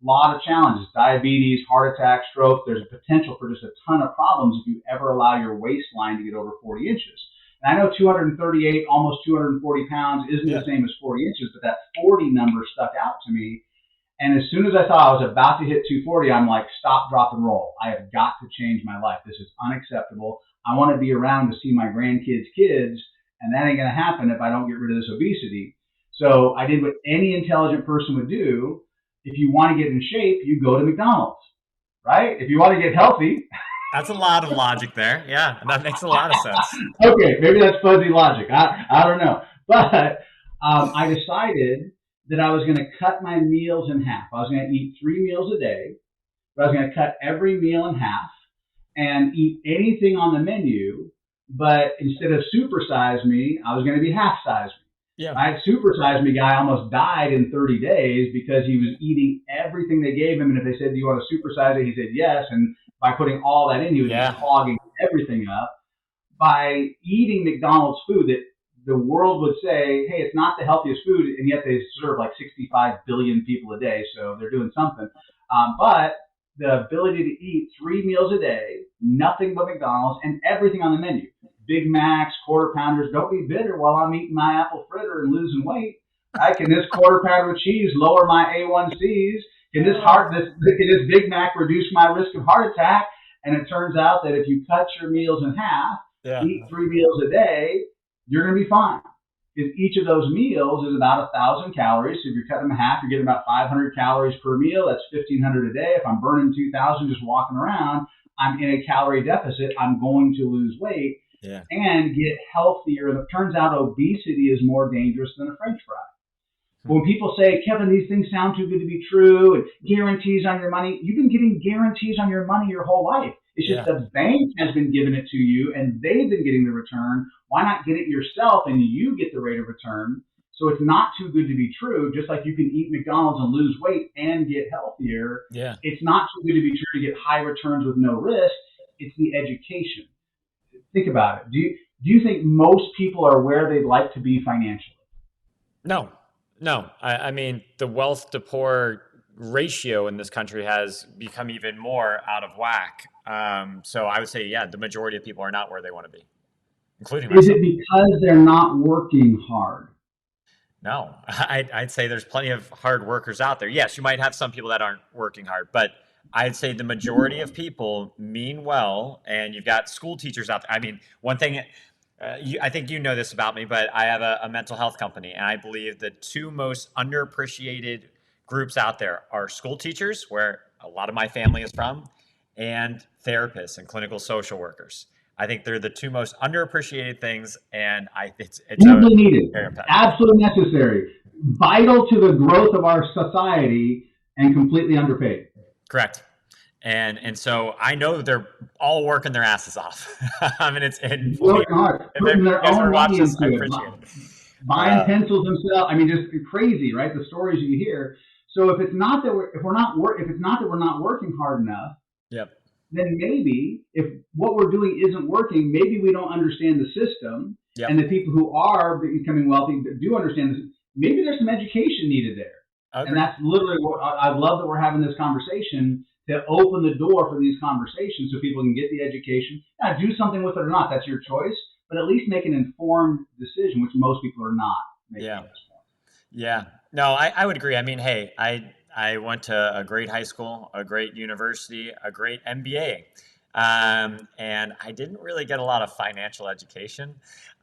B: a lot of challenges, diabetes, heart attack, stroke. There's a potential for just a ton of problems if you ever allow your waistline to get over 40 inches. And I know 238, almost 240 pounds isn't the same as 40 inches, but that 40 number stuck out to me. And as soon as I thought I was about to hit 240, I'm like, stop, drop, and roll. I have got to change my life. This is unacceptable. I want to be around to see my grandkids' kids, and that ain't going to happen if I don't get rid of this obesity. So I did what any intelligent person would do. If you want to get in shape, you go to McDonald's, right? If you want to get healthy.
A: That's a lot of logic there. Yeah, that makes a lot of sense.
B: Okay, maybe that's fuzzy logic. I don't know. But I decided that I was going to cut my meals in half. I was going to eat 3 meals a day, but I was going to cut every meal in half and eat anything on the menu. But instead of supersize me, I was going to be half size me.
A: Yeah.
B: My supersize me guy almost died in 30 days because he was eating everything they gave him. And if they said, do you want to supersize it? He said yes. And by putting all that in, he was just clogging everything up. By eating McDonald's food that the world would say, hey, it's not the healthiest food, and yet they serve like 65 billion people a day, so they're doing something. But the ability to eat 3 meals a day, nothing but McDonald's, and everything on the menu. Big Macs, quarter pounders, don't be bitter while I'm eating my apple fritter and losing weight. Right? Can this quarter pounder with cheese lower my A1Cs? Can this Big Mac reduce my risk of heart attack? And it turns out that if you cut your meals in half, eat 3 meals a day, you're going to be fine. Because each of those meals is about 1,000 calories. So if you're cutting them in half, you're getting about 500 calories per meal. That's 1,500 a day. If I'm burning 2,000 just walking around, I'm in a calorie deficit. I'm going to lose weight and get healthier. And it turns out obesity is more dangerous than a French fry. When people say, Kevin, these things sound too good to be true, and guarantees on your money, you've been getting guarantees on your money your whole life. It's just the bank has been giving it to you, and they've been getting the return. Why not get it yourself, and you get the rate of return? So it's not too good to be true. Just like you can eat McDonald's and lose weight and get healthier, it's not too good to be true to get high returns with no risk. It's the education. Think about it. Do you think most people are where they'd like to be financially?
A: No. I mean, the wealth to poor ratio in this country has become even more out of whack. So I would say, the majority of people are not where they want to be. including
B: Is
A: myself.
B: it because they're not working hard?
A: No, I'd say there's plenty of hard workers out there. Yes, you might have some people that aren't working hard, but I'd say the majority of people mean well. And you've got school teachers out there. I mean, one thing, I think you know this about me, but I have a mental health company, and I believe the two most underappreciated groups out there are school teachers, where a lot of my family is from, and therapists and clinical social workers. I think they're the two most underappreciated things, and it's a
B: Deeply needed,
A: very pet peeve.
B: absolutely necessary, vital to the growth of our society, and completely underpaid.
A: Correct. And so I know they're all working their asses off. I mean, it's and please,
B: Working hard,
A: if
B: putting
A: you
B: their
A: guys ever
B: own
A: watch
B: money
A: this, I
B: into it,
A: appreciate it.
B: buying pencils themselves. I mean, just crazy, right? The stories you hear. So if it's not that if it's not that we're not working hard enough,
A: Yep.
B: then maybe if what we're doing isn't working, maybe we don't understand the system, and
A: Yep.
B: the people who are becoming wealthy do understand this. Maybe there's some education needed there,
A: I
B: and
A: agree.
B: that's literally what I love that we're having this conversation to open the door for these conversations so people can get the education. Now, do something with it or not, that's your choice, but at least make an informed decision, which most people are not making
A: Yeah.
B: at this point.
A: Yeah. No, I would agree. I mean, hey, I went to a great high school, a great university, a great MBA. And I didn't really get a lot of financial education.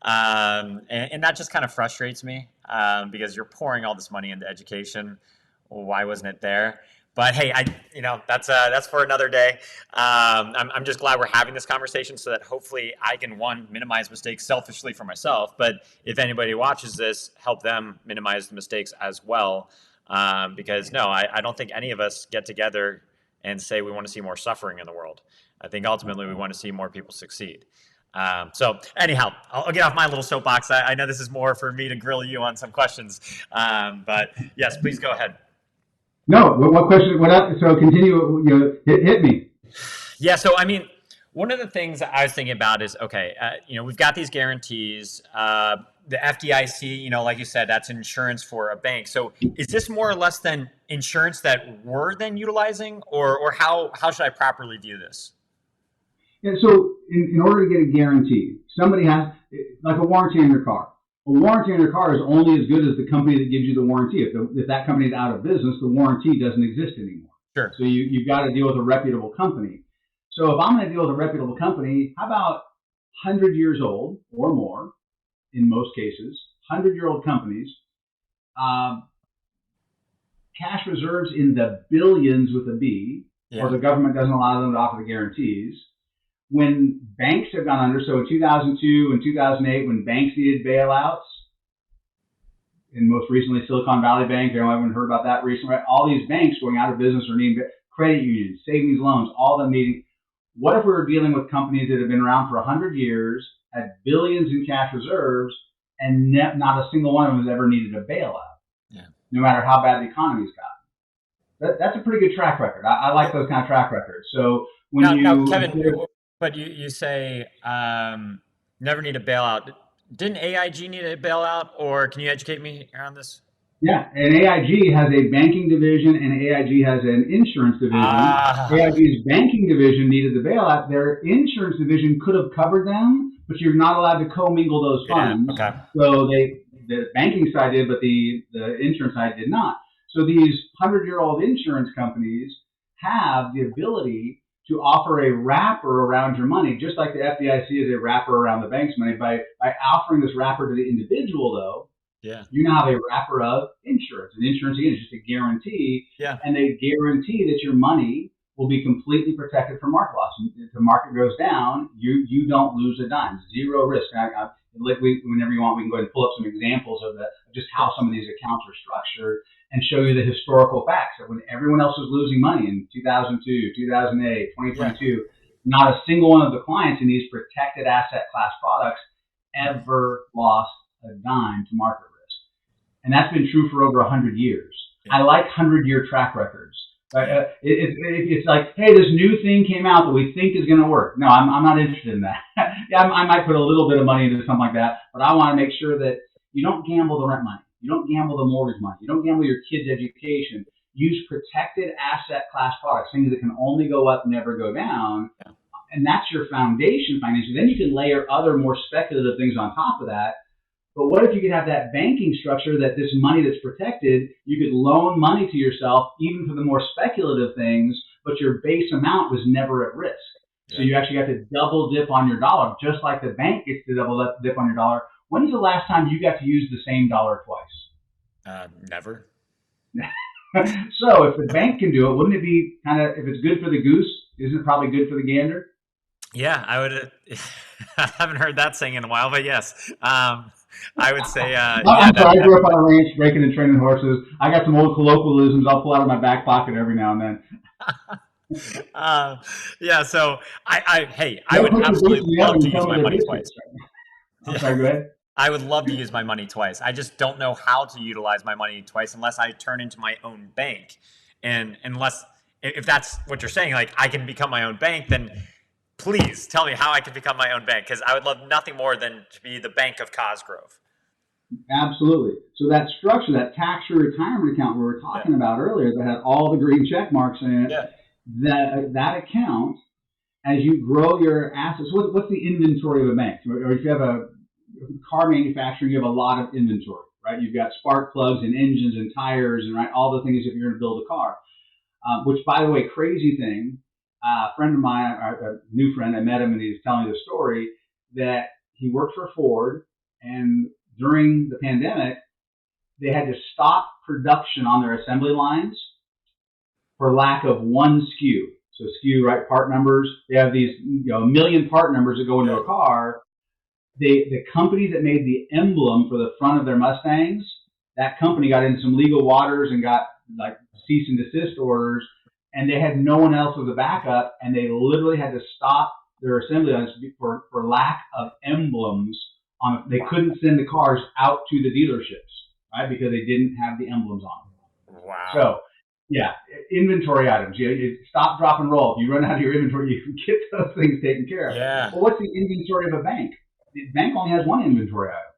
A: And that just kind of frustrates me because you're pouring all this money into education. Why wasn't it there? But hey, that's for another day. I'm just glad we're having this conversation so that hopefully I can, one, minimize mistakes selfishly for myself, but if anybody watches this, help them minimize the mistakes as well. Because no, I don't think any of us get together and say we want to see more suffering in the world. I think ultimately we want to see more people succeed. So anyhow, I'll get off my little soapbox. I know this is more for me to grill you on some questions, but yes, please go ahead.
B: No, what question? What else? So continue. Hit me.
A: Yeah, so I mean, one of the things I was thinking about is okay, we've got these guarantees. The FDIC, like you said, that's insurance for a bank. So is this more or less than insurance that we're then utilizing, or how should I properly view this?
B: Yeah, so in order to get a guarantee, somebody has, like a warranty on your car. A warranty on your car is only as good as the company that gives you the warranty. If that company is out of business, the warranty doesn't exist anymore.
A: Sure.
B: So you've got to deal with a reputable company. So if I'm going to deal with a reputable company, how about 100 years old or more, in most cases, 100-year-old companies, um, cash reserves in the billions with a B, or
A: Yeah.
B: the government doesn't allow them to offer the guarantees. When banks have gone under, so in 2002 and 2008, when banks needed bailouts, and most recently Silicon Valley Bank, I haven't heard about that recently, right? All these banks going out of business or needing credit unions, savings loans, all them needing. What if we were dealing with companies that have been around for 100 years, had billions in cash reserves, and not a single one of them has ever needed a bailout,
A: Yeah.
B: no matter how bad the economy's got? That's a pretty good track record. I like those kind of track records. So when
A: Now,
B: you,
A: Kevin, but you say never need a bailout. Didn't AIG need a bailout, or can you educate me on this?
B: yeah, and AIG has a banking division and AIG has an insurance division.
A: Ah,
B: AIG's banking division needed the bailout. Their insurance division could have covered them, but you're not allowed to commingle those
A: yeah.
B: funds.
A: Okay.
B: So the banking side did, but the insurance side did not. So these 100-year-old insurance companies have the ability to offer a wrapper around your money, just like the FDIC is a wrapper around the bank's money. By offering this wrapper to the individual, though,
A: Yeah.
B: you now have a wrapper of insurance. And insurance, again, is just a guarantee,
A: Yeah.
B: and they guarantee that your money will be completely protected from market loss. If the market goes down, you don't lose a dime, zero risk. Whenever you want, we can go ahead and pull up some examples of just how some of these accounts are structured and show you the historical facts that when everyone else was losing money in 2002, 2008,
A: Yeah.
B: 2022, not a single one of the clients in these protected asset class products ever lost a dime to market risk. And that's been true for over 100 years.
A: Yeah.
B: I like 100-year track records.
A: Yeah.
B: It's like, hey, this new thing came out that we think is going to work. No, I'm not interested in that. Yeah, I might put a little bit of money into something like that, but I want to make sure that you don't gamble the rent money. You don't gamble the mortgage money. You don't gamble your kids' education. Use protected asset class products, things that can only go up, never go down.
A: Yeah.
B: and that's your foundation financially. Then you can layer other more speculative things on top of that. But what if you could have that banking structure that this money that's protected, you could loan money to yourself even for the more speculative things, but your base amount was never at risk. So
A: Yeah.
B: you actually got to double dip on your dollar, just like the bank gets to double dip on your dollar. When's the last time you got to use the same dollar twice?
A: Never.
B: So if the bank can do it, wouldn't it be kind of, if it's good for the goose, isn't it probably good for the gander?
A: Yeah, I would. I haven't heard that saying in a while, but yes, I would say, yeah,
B: I'm sorry, I grew up on a ranch breaking and training horses. I got some old colloquialisms I'll pull out of my back pocket every now and then.
A: yeah. So hey, I
B: Don't
A: would
B: put your boots
A: absolutely
B: in the
A: love
B: oven
A: to
B: and tell
A: use
B: me
A: my
B: they're
A: money
B: biscuits.
A: twice.
B: I'm
A: Yeah,
B: sorry, go ahead.
A: I would love to use my money twice. I just don't know how to utilize my money twice unless I turn into my own bank, and unless if that's what you're saying, like I can become my own bank, then please tell me how I can become my own bank because I would love nothing more than to be the Bank of Cosgrove.
B: Absolutely. So that structure, that tax-free retirement account we were
A: Yeah,
B: talking about earlier that had all the green check marks in it,
A: yeah,
B: that account, as you grow your assets, what's the inventory of a bank? Or if you have a car manufacturing, you have a lot of inventory, right? You've got spark plugs and engines and tires and right all the things if you're going to build a car. Which, by the way, crazy thing. A friend of mine, a new friend, I met him and he was telling me the story that he worked for Ford, and during the pandemic, they had to stop production on their assembly lines for lack of one SKU. So SKU, right? Part numbers. They have these, a million part numbers that go into
A: yeah.
B: a car. The company that made the emblem for the front of their Mustangs, that company got into some legal waters and got like cease and desist orders, and they had no one else as a backup, and they literally had to stop their assembly lines for lack of emblems on. They couldn't send the cars out to the dealerships, right, because they didn't have the emblems on them.
A: Wow.
B: So, yeah, inventory items. You stop, drop, and roll. If you run out of your inventory, you can get those things taken care of.
A: Yeah,
B: Well, what's the inventory of a bank? The bank only has one inventory item: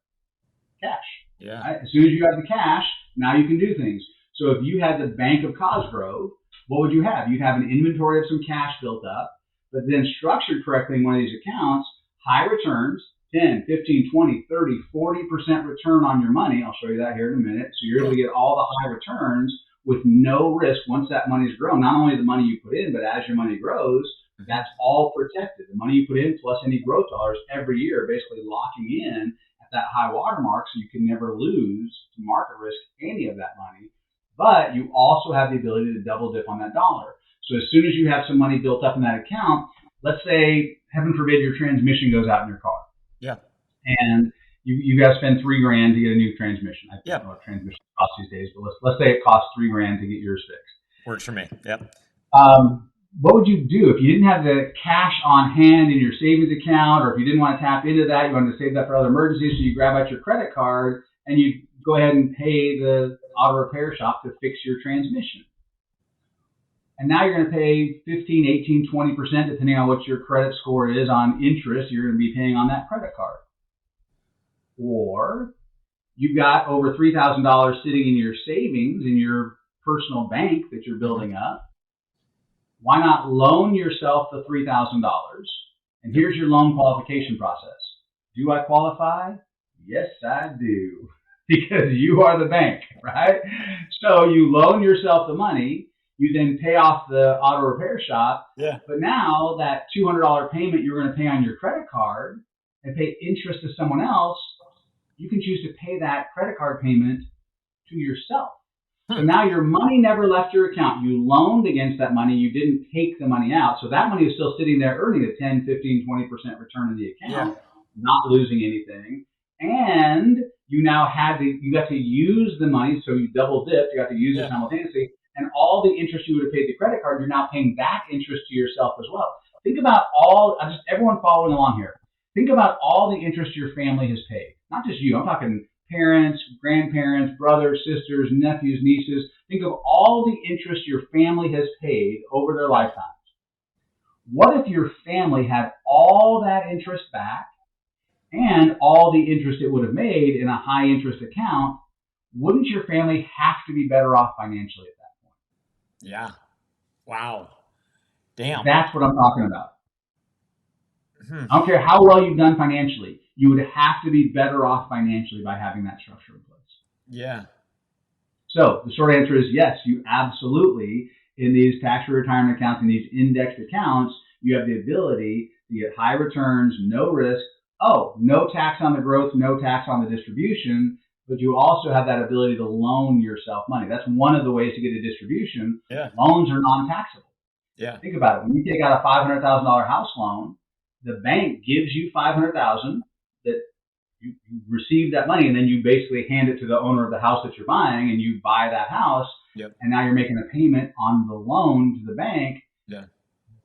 B: cash.
A: yeah,
B: Right? As soon as you have the cash, now you can do things. So if you had the Bank of Cosgrove, what would you have? You'd have an inventory of some cash built up, but then structured correctly in one of these accounts, high returns, 10, 15, 20, 30, 40% return on your money. I'll show you that here in a minute. So you're able to get all the high returns with no risk once that money's grown. Not only the money you put in, but as your money grows,
A: hmm
B: that's all protected. The money you put in plus any growth dollars every year, basically locking in at that high watermark so you can never lose to market risk any of that money. But you also have the ability to double dip on that dollar. So as soon as you have some money built up in that account, let's say, heaven forbid, your transmission goes out in your car
A: yeah,
B: and you got to spend $3,000 to get a new transmission. I
A: yeah.
B: don't know what transmission costs these days, but let's say it costs $3,000 to get yours fixed.
A: Works for me. Yep.
B: What would you do if you didn't have the cash on hand in your savings account, or if you didn't want to tap into that, you wanted to save that for other emergencies, so you grab out your credit card and you go ahead and pay the auto repair shop to fix your transmission. And now you're going to pay 15, 18, 20%, depending on what your credit score is on interest you're going to be paying on that credit card. Or you've got over $3,000 sitting in your savings in your personal bank that you're
A: hmm
B: building up. Why not loan yourself the $3,000? And
A: Yep.
B: here's your loan qualification process. Do I qualify? Yes, I do. Because you are the bank, right? So you loan yourself the money, you then pay off the auto repair shop,
A: Yeah.
B: but now that $200 payment you're going to pay on your credit card and pay interest to someone else, you can choose to pay that credit card payment to yourself. So
A: Hmm.
B: now your money never left your account. You loaned against that money. You didn't take the money out. So that money is still sitting there earning a 10, 15, 20% return in the
A: Yeah.
B: account, not losing anything. And you got to use the money. So you double dipped. You got to use it
A: Yeah.
B: simultaneously. And all the interest you would have paid the credit card, you're now paying back interest to yourself as well. Think about everyone following along here. Think about all the interest your family has paid. Not just you. I'm talking parents, grandparents, brothers, sisters, nephews, nieces. Think of all the interest your family has paid over their
A: Yeah.
B: lifetime. What if your family had all that interest back and all the interest it would have made in a high interest account? Wouldn't your family have to be better off financially at that point?
A: Yeah. Wow. Damn.
B: That's what I'm talking about.
A: Hmm.
B: I don't care how well you've done financially. You would have to be better off financially by having that structure in place.
A: Yeah.
B: So the short answer is yes, you absolutely, in these tax-free retirement accounts and these indexed accounts, you have the ability to get high returns, no risk. Oh, no tax on the growth, no tax on the distribution, but you also have that ability to loan yourself money. That's one of the ways to get a distribution.
A: Yeah.
B: Loans are non-taxable.
A: Yeah.
B: Think about it. When you take out a $500,000 house loan, the bank gives you 500,000 that you receive that money, and then you basically hand it to the owner of the house that you're buying, and you buy that house,
A: Yep.
B: and now you're making a payment on the loan to the bank.
A: Yeah.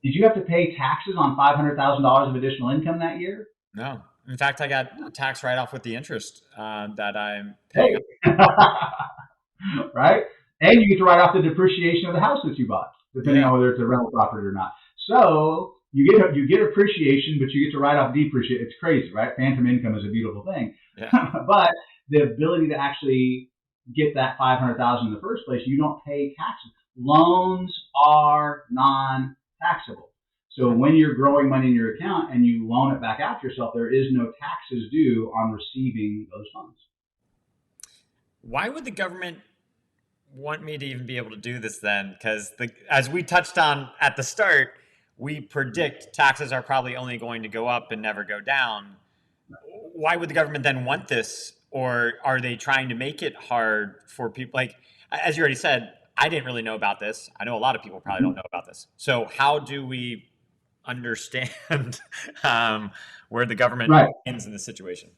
B: Did you have to pay taxes on $500,000 of additional income that year?
A: No. In fact, I got a tax write off with the interest that I'm paying
B: Hey,
A: up.
B: right? And you get to write off the depreciation of the house that you bought, depending
A: Yeah.
B: on whether it's a rental property or not. So you get appreciation, but you get to write off depreciation. It's crazy, right? Phantom income is a beautiful thing,
A: Yeah.
B: but the ability to actually get that 500,000 in the first place, you don't pay taxes. Loans are non-taxable. So
A: Hmm.
B: when you're growing money in your account and you loan it back out to yourself, there is no taxes due on receiving those funds.
A: Why would the government want me to even be able to do this then? Because as we touched on at the start, we predict taxes are probably only going to go up and never go down. Why would the government then want this? Or are they trying to make it hard for people? Like, as you already said, I didn't really know about this. I know a lot of people probably don't know about this. So, how do we understand where the government
B: Right.
A: ends in this situation?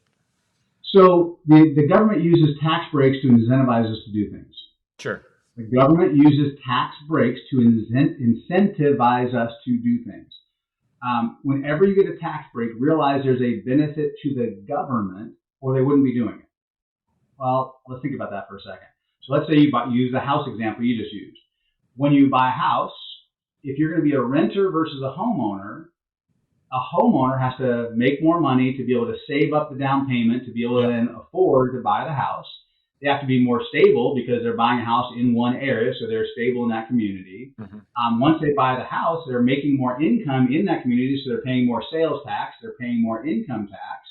B: So the government uses tax breaks to incentivize us to do things.
A: Sure.
B: The government uses tax breaks to incentivize us to do things. Whenever you get a tax break, realize there's a benefit to the government, or they wouldn't be doing it. Well, let's think about that for a second. So let's say you use the house example you just used. When you buy a house, if you're going to be a renter versus a homeowner has to make more money to be able to save up the down payment to be able to
A: Yep.
B: then afford to buy the house. They have to be more stable because they're buying a house in one area, so they're stable in that community.
A: Mm-hmm.
B: Once they buy the house, they're making more income in that community, so they're paying more sales tax, they're paying more income tax,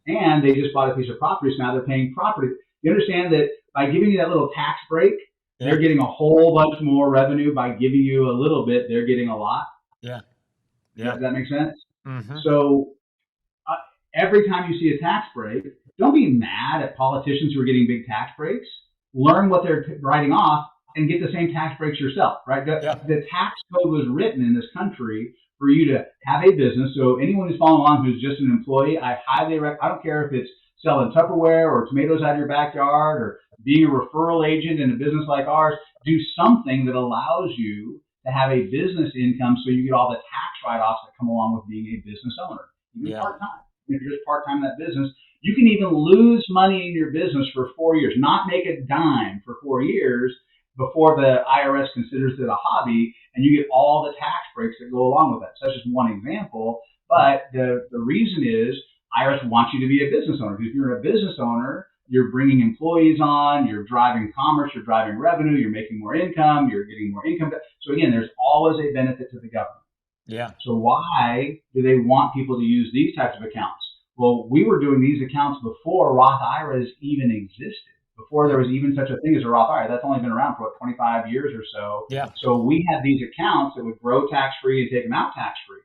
B: and they just bought a piece of property, so now they're paying property. You understand that by giving you that little tax break,
A: Yeah.
B: they're getting a whole bunch more revenue. By giving you a little bit, they're getting a lot.
A: Yeah.
B: Does
A: Yeah.
B: that make sense?
A: Mm-hmm.
B: So uh, every time you see a tax break, don't be mad at politicians who are getting big tax breaks. Learn what they're writing off and get the same tax breaks yourself, right?
A: Yeah.
B: The tax code was written in this country for you to have a business. So anyone who's following along who's just an employee, I highly recommend, I don't care if it's selling Tupperware or tomatoes out of your backyard or being a referral agent in a business like ours, do something that allows you to have a business income so you get all the tax write-offs that come along with being a business owner, even
A: Yeah.
B: part-time. If you're just part-time in that business, you can even lose money in your business for 4 years, not make a dime for 4 years before the IRS considers it a hobby, and you get all the tax breaks that go along with that. So that's just one example. But the reason is IRS wants you to be a business owner. Because if you're a business owner, you're bringing employees on, you're driving commerce, you're driving revenue, you're making more income, you're getting more income. So again, there's always a benefit to the government.
A: Yeah.
B: So why do they want people to use these types of accounts? Well, we were doing these accounts before Roth IRAs even existed, before there was even such a thing as a Roth IRA. That's only been around for 25 years or so.
A: Yeah.
B: So we had these accounts that would grow tax free and take them out tax free.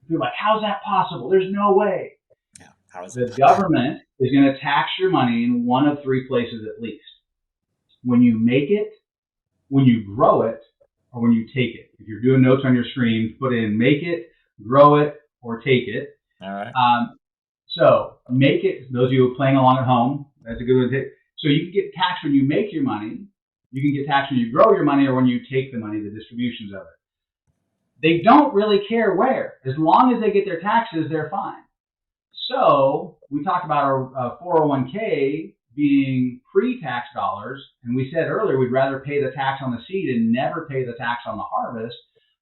B: People are like, how's that possible? There's no way.
A: Yeah. How is
B: The
A: it?
B: government is going to tax your money in one of three places at least: when you make it, when you grow it, or when you take it. If you're doing notes on your screen, put in make it, grow it, or take it.
A: All right.
B: So make it, those of you playing along at home, that's a good one to take. So you can get taxed when you make your money, you can get taxed when you grow your money, or when you take the money, the distributions of it. They don't really care where. As long as they get their taxes, they're fine. So we talked about a 401k being pre-tax dollars, and we said earlier we'd rather pay the tax on the seed and never pay the tax on the harvest.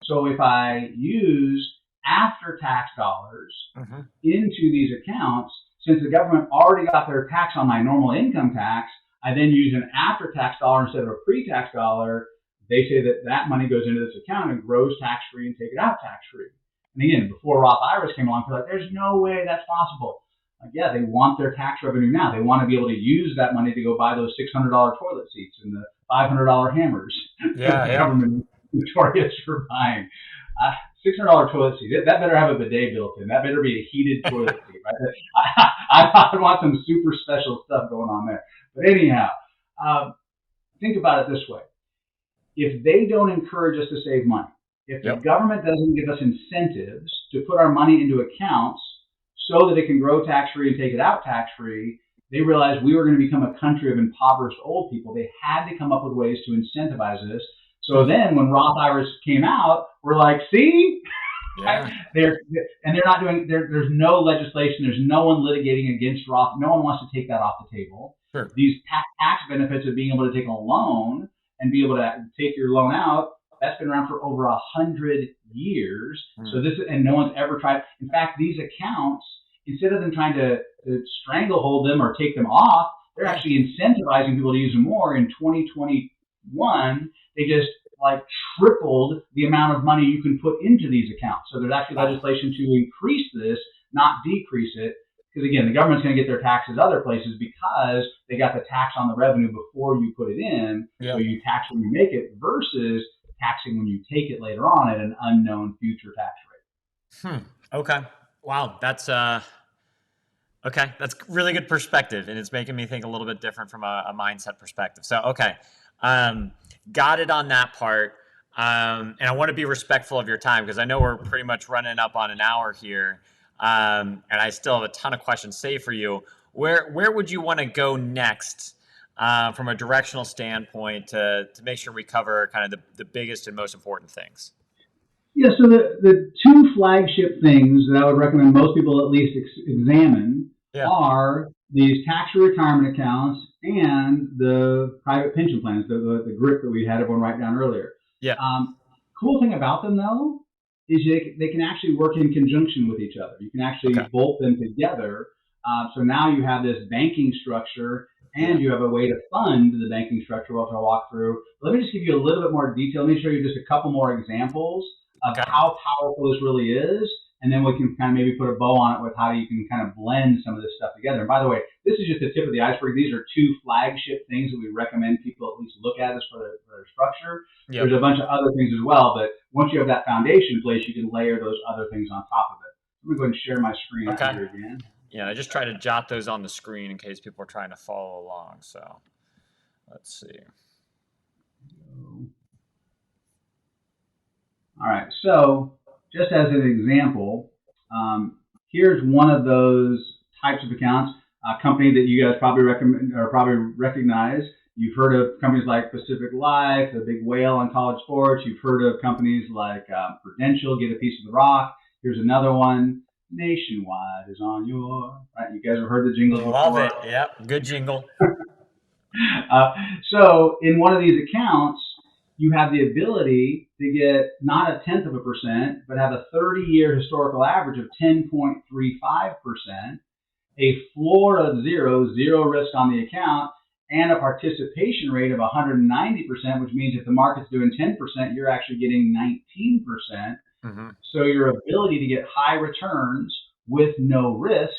B: So if I use after-tax dollars
A: Mm-hmm.
B: into these accounts, since the government already got their tax on my normal income tax, I then use an after-tax dollar instead of a pre-tax dollar. They say that that money goes into this account and grows tax-free and take it out tax-free. And again, before Roth IRAs came along, they're like, there's no way that's possible. Like, yeah, they want their tax revenue now. They want to be able to use that money to go buy those $600 toilet seats and the $500 hammers that
A: Yeah,
B: the
A: yeah.
B: government is notorious for buying. Uh, $600 toilet seat. That better have a bidet built in. That better be a heated toilet seat, right? I want some super special stuff going on there. But anyhow, think about it this way. If they don't encourage us to save money, if the
A: Yep.
B: government doesn't give us incentives to put our money into accounts so that it can grow tax free and take it out tax free, they realized we were going to become a country of impoverished old people. They had to come up with ways to incentivize this. So then when Roth IRAs came out, we're like, see,
A: Yeah.
B: they're not doing. There's no legislation. There's no one litigating against Roth. No one wants to take that off the table.
A: Sure.
B: These tax benefits of being able to take a loan and be able to take your loan out, that's been around for over 100 years. So this, and no one's ever tried. In fact, these accounts, instead of them trying to stranglehold them or take them off, they're actually incentivizing people to use them more. In 2021, they just like tripled the amount of money you can put into these accounts. So there's actually legislation to increase this, not decrease it. Because again, the government's going to get their taxes other places because they got the tax on the revenue before you put it in. So you tax when you make it versus taxing when you take it later on at an unknown future tax rate.
A: Okay. Wow. That's okay. That's really good perspective, and it's making me think a little bit different from a mindset perspective. So okay, got it on that part. And I want to be respectful of your time because I know we're pretty much running up on an hour here. And I still have a ton of questions saved for you. Where would you want to go next from a directional standpoint to make sure we cover kind of the biggest and most important things?
B: Yeah, so the two flagship things that I would recommend most people at least examine are these tax-free retirement accounts and the private pension plans, the GRIP that we had everyone write down earlier.
A: Yeah.
B: Cool thing about them, though, is they can actually work in conjunction with each other. You can actually bolt them together. So now you have this banking structure and you have a way to fund the banking structure, which I'll walk through. Let me just give you a little bit more detail. Let me show you just a couple more examples of how powerful this really is. And then we can kind of maybe put a bow on it with how you can kind of blend some of this stuff together. And by the way, this is just the tip of the iceberg. These are two flagship things that we recommend people at least look at as for their structure. There's a bunch of other things as well, but once you have that foundation in place, you can layer those other things on top of it. I'm going to go ahead and share my screen out here again.
A: Yeah, I just try to jot those on the screen in case people are trying to follow along. So let's see.
B: All right, so just as an example, here's one of those types of accounts, a company that you guys probably recommend or probably recognize. You've heard of companies like Pacific Life, the big whale on college sports. You've heard of companies like Prudential, Get a Piece of the Rock. Here's another one, Nationwide is on your, right? You guys have heard the jingle before.
A: Love it. Yep, good jingle.
B: So in one of these accounts, you have the ability to get not 0.1%, but have a 30-year historical average of 10.35%, a floor of zero risk on the account, and a participation rate of 190%, which means if the market's doing 10%, you're actually getting 19%. So your ability to get high returns with no risk.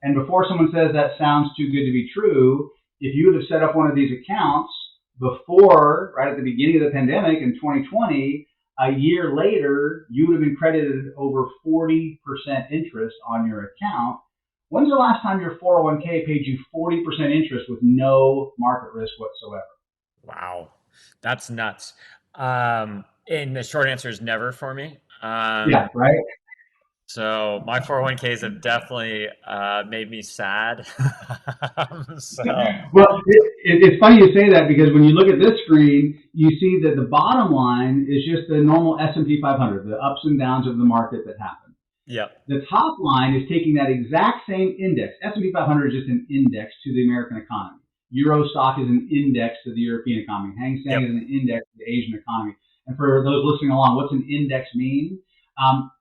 B: And before someone says that sounds too good to be true, if you would have set up one of these accounts before, right at the beginning of the pandemic in 2020, a year later, you would have been credited over 40% interest on your account. When's the last time your 401k paid you 40% interest with no market risk whatsoever?
A: Wow, that's nuts. And the short answer is never for me.
B: Yeah, right.
A: So my 401ks have definitely made me sad. So.
B: Well, it's funny you say that because when you look at this screen, you see that the bottom line is just the normal S&P 500, the ups and downs of the market that happen.
A: Yep.
B: The top line is taking that exact same index. S&P 500 is just an index to the American economy. Euro stock is an index to the European economy. Hang Seng is an index to the Asian economy. And for those listening along, what's an index mean?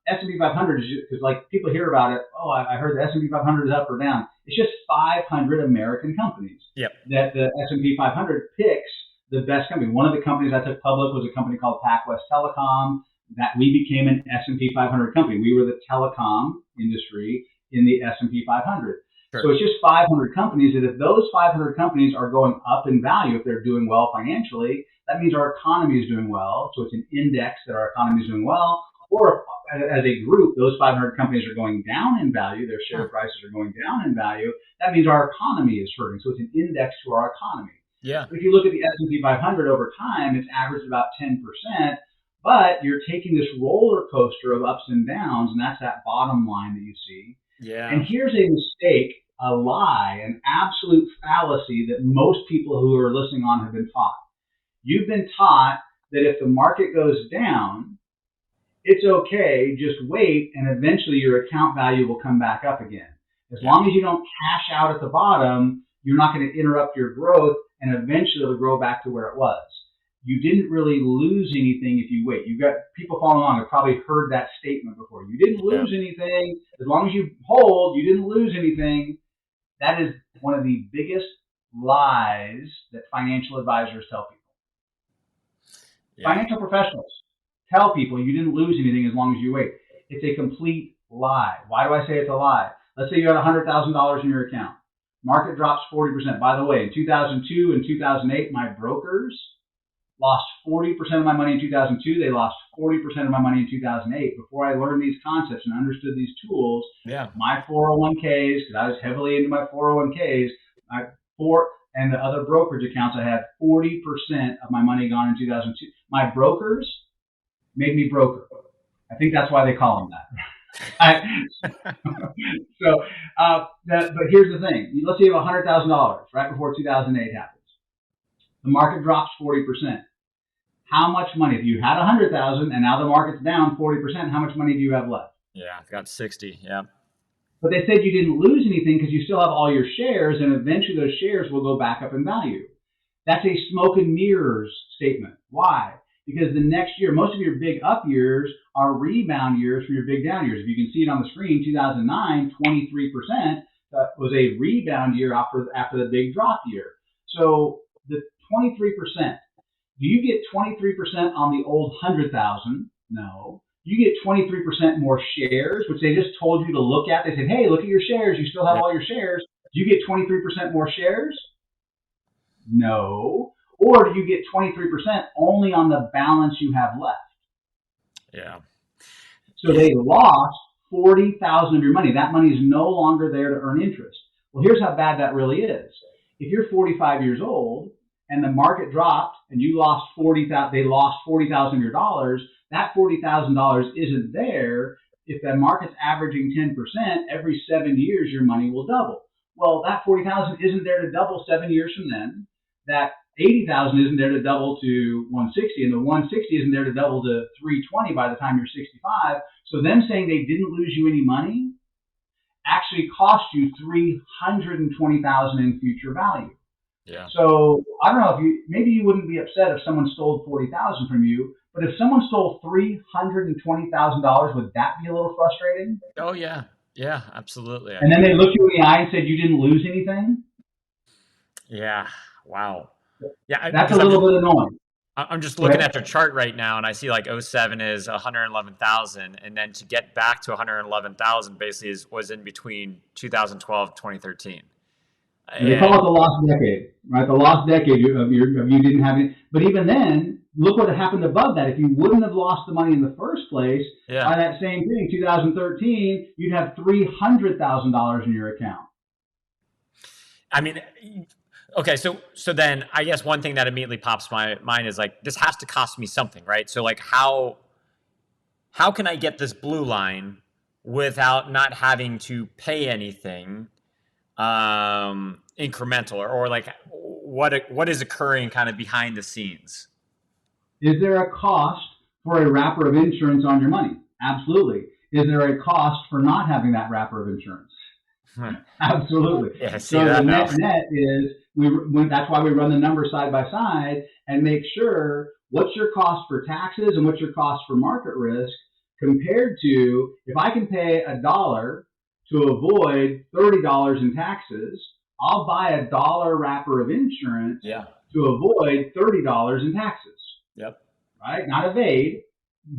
B: S&P 500 is like people hear about it. Oh, I heard the S&P 500 is up or down. It's just 500 American companies that the S&P 500 picks the best company. One of the companies I took public was a company called PacWest Telecom. that we became an S&P 500 company. We were the telecom industry in the S&P 500.
A: Sure.
B: So it's just 500 companies, and if those 500 companies are going up in value, if they're doing well financially, that means our economy is doing well. So it's an index that our economy is doing well. Or if, as a group, those 500 companies are going down in value, their share prices are going down in value, that means our economy is hurting. So it's an index to our economy.
A: Yeah.
B: But if you look at the S&P 500 over time, it's averaged about 10%, but you're taking this roller coaster of ups and downs, and that's that bottom line that you see.
A: Yeah.
B: And here's a mistake, a lie, an absolute fallacy that most people who are listening on have been taught. You've been taught that if the market goes down, it's okay, just wait, and eventually your account value will come back up again. As long as you don't cash out at the bottom, you're not going to interrupt your growth, and eventually it'll grow back to where it was. You didn't really lose anything if you wait. You've got people following along have probably heard that statement before. You didn't lose anything. As long as you hold, you didn't lose anything. That is one of the biggest lies that financial advisors tell people. Financial professionals tell people you didn't lose anything as long as you wait. It's a complete lie. Why do I say it's a lie? Let's say you had $100,000 in your account. Market drops 40%. By the way, in 2002 and 2008, my brokers lost 40% of my money in 2002. They lost 40% of my money in 2008. Before I learned these concepts and understood these tools, my 401ks, because I was heavily into my 401ks, and the other brokerage accounts, I had 40% of my money gone in 2002. My brokers made me broker. I think that's why they call them that. But here's the thing. Let's say you have $100,000 right before 2008 happens. The market drops 40%. How much money? If you had 100,000 and now the market's down 40%, how much money do you have left?
A: Yeah, I've got 60. Yeah.
B: But they said you didn't lose anything because you still have all your shares, and eventually those shares will go back up in value. That's a smoke and mirrors statement. Why? Because the next year, most of your big up years are rebound years from your big down years. If you can see it on the screen, 2009, 23% was a rebound year after the big drop year. So the 23%, do you get 23% on the old 100,000? No. You get 23% more shares, which they just told you to look at. They said, hey, look at your shares. You still have all your shares. Do you get 23% more shares? No. Or do you get 23% only on the balance you have left?
A: Yeah.
B: So they lost 40,000 of your money. That money is no longer there to earn interest. Well, here's how bad that really is. If you're 45 years old and the market dropped and you lost 40,000, they lost 40,000 of your dollars, that $40,000 isn't there. If the market's averaging 10%, every 7 years your money will double. Well, that 40,000 isn't there to double 7 years from then. That 80,000 isn't there to double to 160, and the 160 isn't there to double to 320 by the time you're 65. So them saying they didn't lose you any money actually cost you 320,000 in future value.
A: Yeah.
B: So I don't know maybe you wouldn't be upset if someone stole 40,000 from you, but if someone stole $320,000, would that be a little frustrating?
A: Oh yeah, yeah, absolutely.
B: And then they looked you in the eye and said you didn't lose anything.
A: Yeah. Wow. Yeah,
B: that's a little bit annoying.
A: I'm just looking at your chart right now, and I see like 07 is 111,000, and then to get back to 111,000 basically was in between 2012 and 2013.
B: They call it the lost decade, right? The lost decade of you didn't have any. But even then, look what happened above that. If you wouldn't have lost the money in the first place, by that same thing, 2013, you'd have $300,000 in your account.
A: I mean, okay, so then I guess one thing that immediately pops to my mind is like, this has to cost me something, right? So like, how can I get this blue line without not having to pay anything incremental, or like what is occurring kind of behind the scenes?
B: Is there a cost for a wrapper of insurance on your money? Absolutely. Is there a cost for not having that wrapper of insurance? Absolutely.
A: Yeah,
B: so the net is that's why we run the numbers side by side and make sure what's your cost for taxes and what's your cost for market risk compared to if I can pay $1 to avoid $30 in taxes, I'll buy $1 wrapper of insurance to avoid $30 in taxes.
A: Yep.
B: Right? Not evade,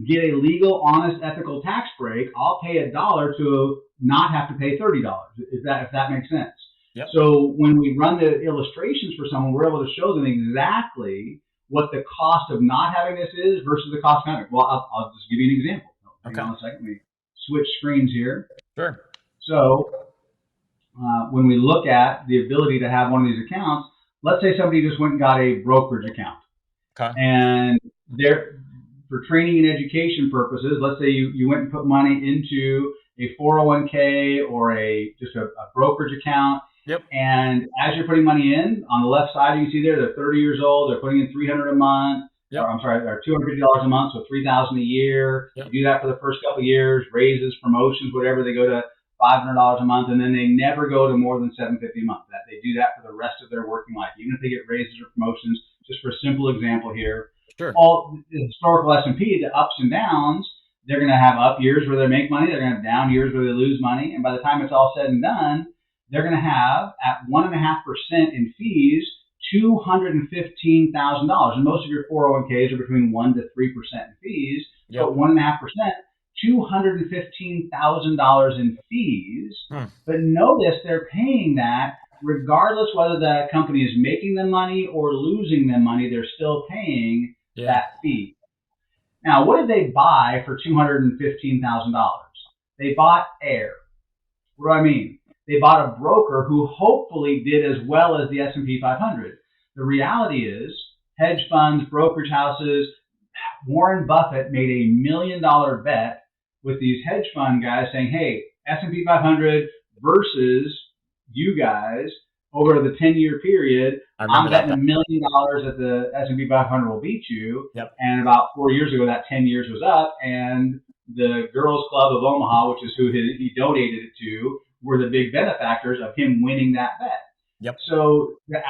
B: get a legal, honest, ethical tax break, I'll pay $1 to not have to pay $30. If that makes sense.
A: Yep.
B: So when we run the illustrations for someone, we're able to show them exactly what the cost of not having this is versus the cost of having it. Well, I'll just give you an example. Hang on a second. Let me switch screens here.
A: Sure.
B: So when we look at the ability to have one of these accounts, let's say somebody just went and got a brokerage account.
A: Okay.
B: And for training and education purposes, let's say you went and put money into a 401k or just a brokerage account.
A: Yep.
B: And as you're putting money in, on the left side, you can see they're 30 years old. They're putting in $300 a month.
A: Yep.
B: Or $250 a month, so $3,000 a year.
A: Yep.
B: You do that for the first couple of years, raises, promotions, whatever. They go to $500 a month, and then they never go to more than $750 a month. That they do that for the rest of their working life, even if they get raises or promotions. Just for a simple example here,
A: sure.
B: All the historical S&P, the ups and downs, they're going to have up years where they make money. They're going to have down years where they lose money, and by the time it's all said and done, they're going to have at 1.5% in fees, $215,000, and most of your 401ks are between 1 to 3% in fees. Yep. So 1.5%, $215,000 in fees. But notice they're paying that regardless whether the company is making them money or losing them money. They're still paying that fee. Now, what did they buy for $215,000? They bought air. What do I mean? They bought a broker who hopefully did as well as the S&P 500. The reality is, hedge funds, brokerage houses, Warren Buffett made $1 million bet with these hedge fund guys saying, hey, S&P 500 versus you guys over the 10-year period, I'm betting $1 million that the S&P 500 will beat you.
A: Yep.
B: And about 4 years ago, that 10 years was up, and the Girls Club of Omaha, which is who he donated it to, were the big benefactors of him winning that bet.
A: Yep.
B: So the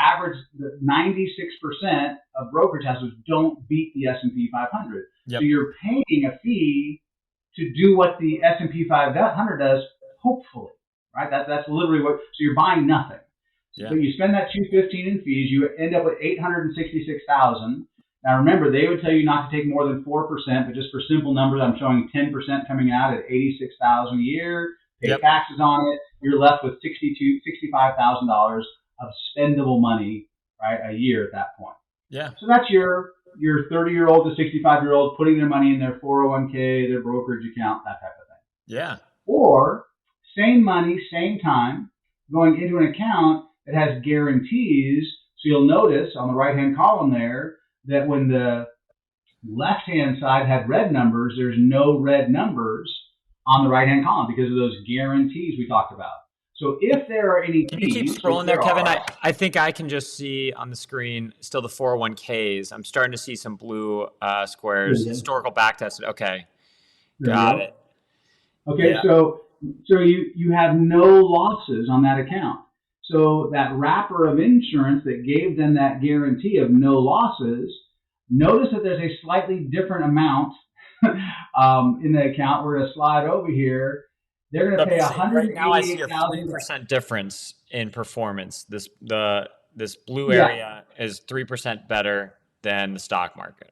B: 96% of brokerage houses don't beat the S&P 500. Yep. So you're paying a fee to do what the S&P 500 does, hopefully, right? That's literally what. So you're buying nothing. Yeah. So you spend that $215 in fees, you end up with $866,000. Now remember, they would tell you not to take more than 4%, but just for simple numbers, I'm showing 10% coming out at $86,000 a year. Pay taxes on it, you're left with $65,000 of spendable money, right, a year at that point.
A: Yeah.
B: So that's your 30-year-old to 65-year-old putting their money in their 401k, their brokerage account, that type of thing.
A: Yeah.
B: Or same money, same time, going into an account that has guarantees. So you'll notice on the right-hand column there that when the left-hand side had red numbers, there's no red numbers on the right-hand column because of those guarantees we talked about. So if there are any
A: Can
B: fees,
A: you keep scrolling there, Kevin? I think I can just see on the screen still the 401ks. I'm starting to see some blue squares. Historical backtested. Okay, got it.
B: Okay, yeah. So you have no losses on that account. So that wrapper of insurance that gave them that guarantee of no losses, notice that there's a slightly different amount in the account. We're going to slide over here. They're going to pay $188,000.
A: Right now, I see a 3% difference in performance. This blue area is 3% better than the stock market.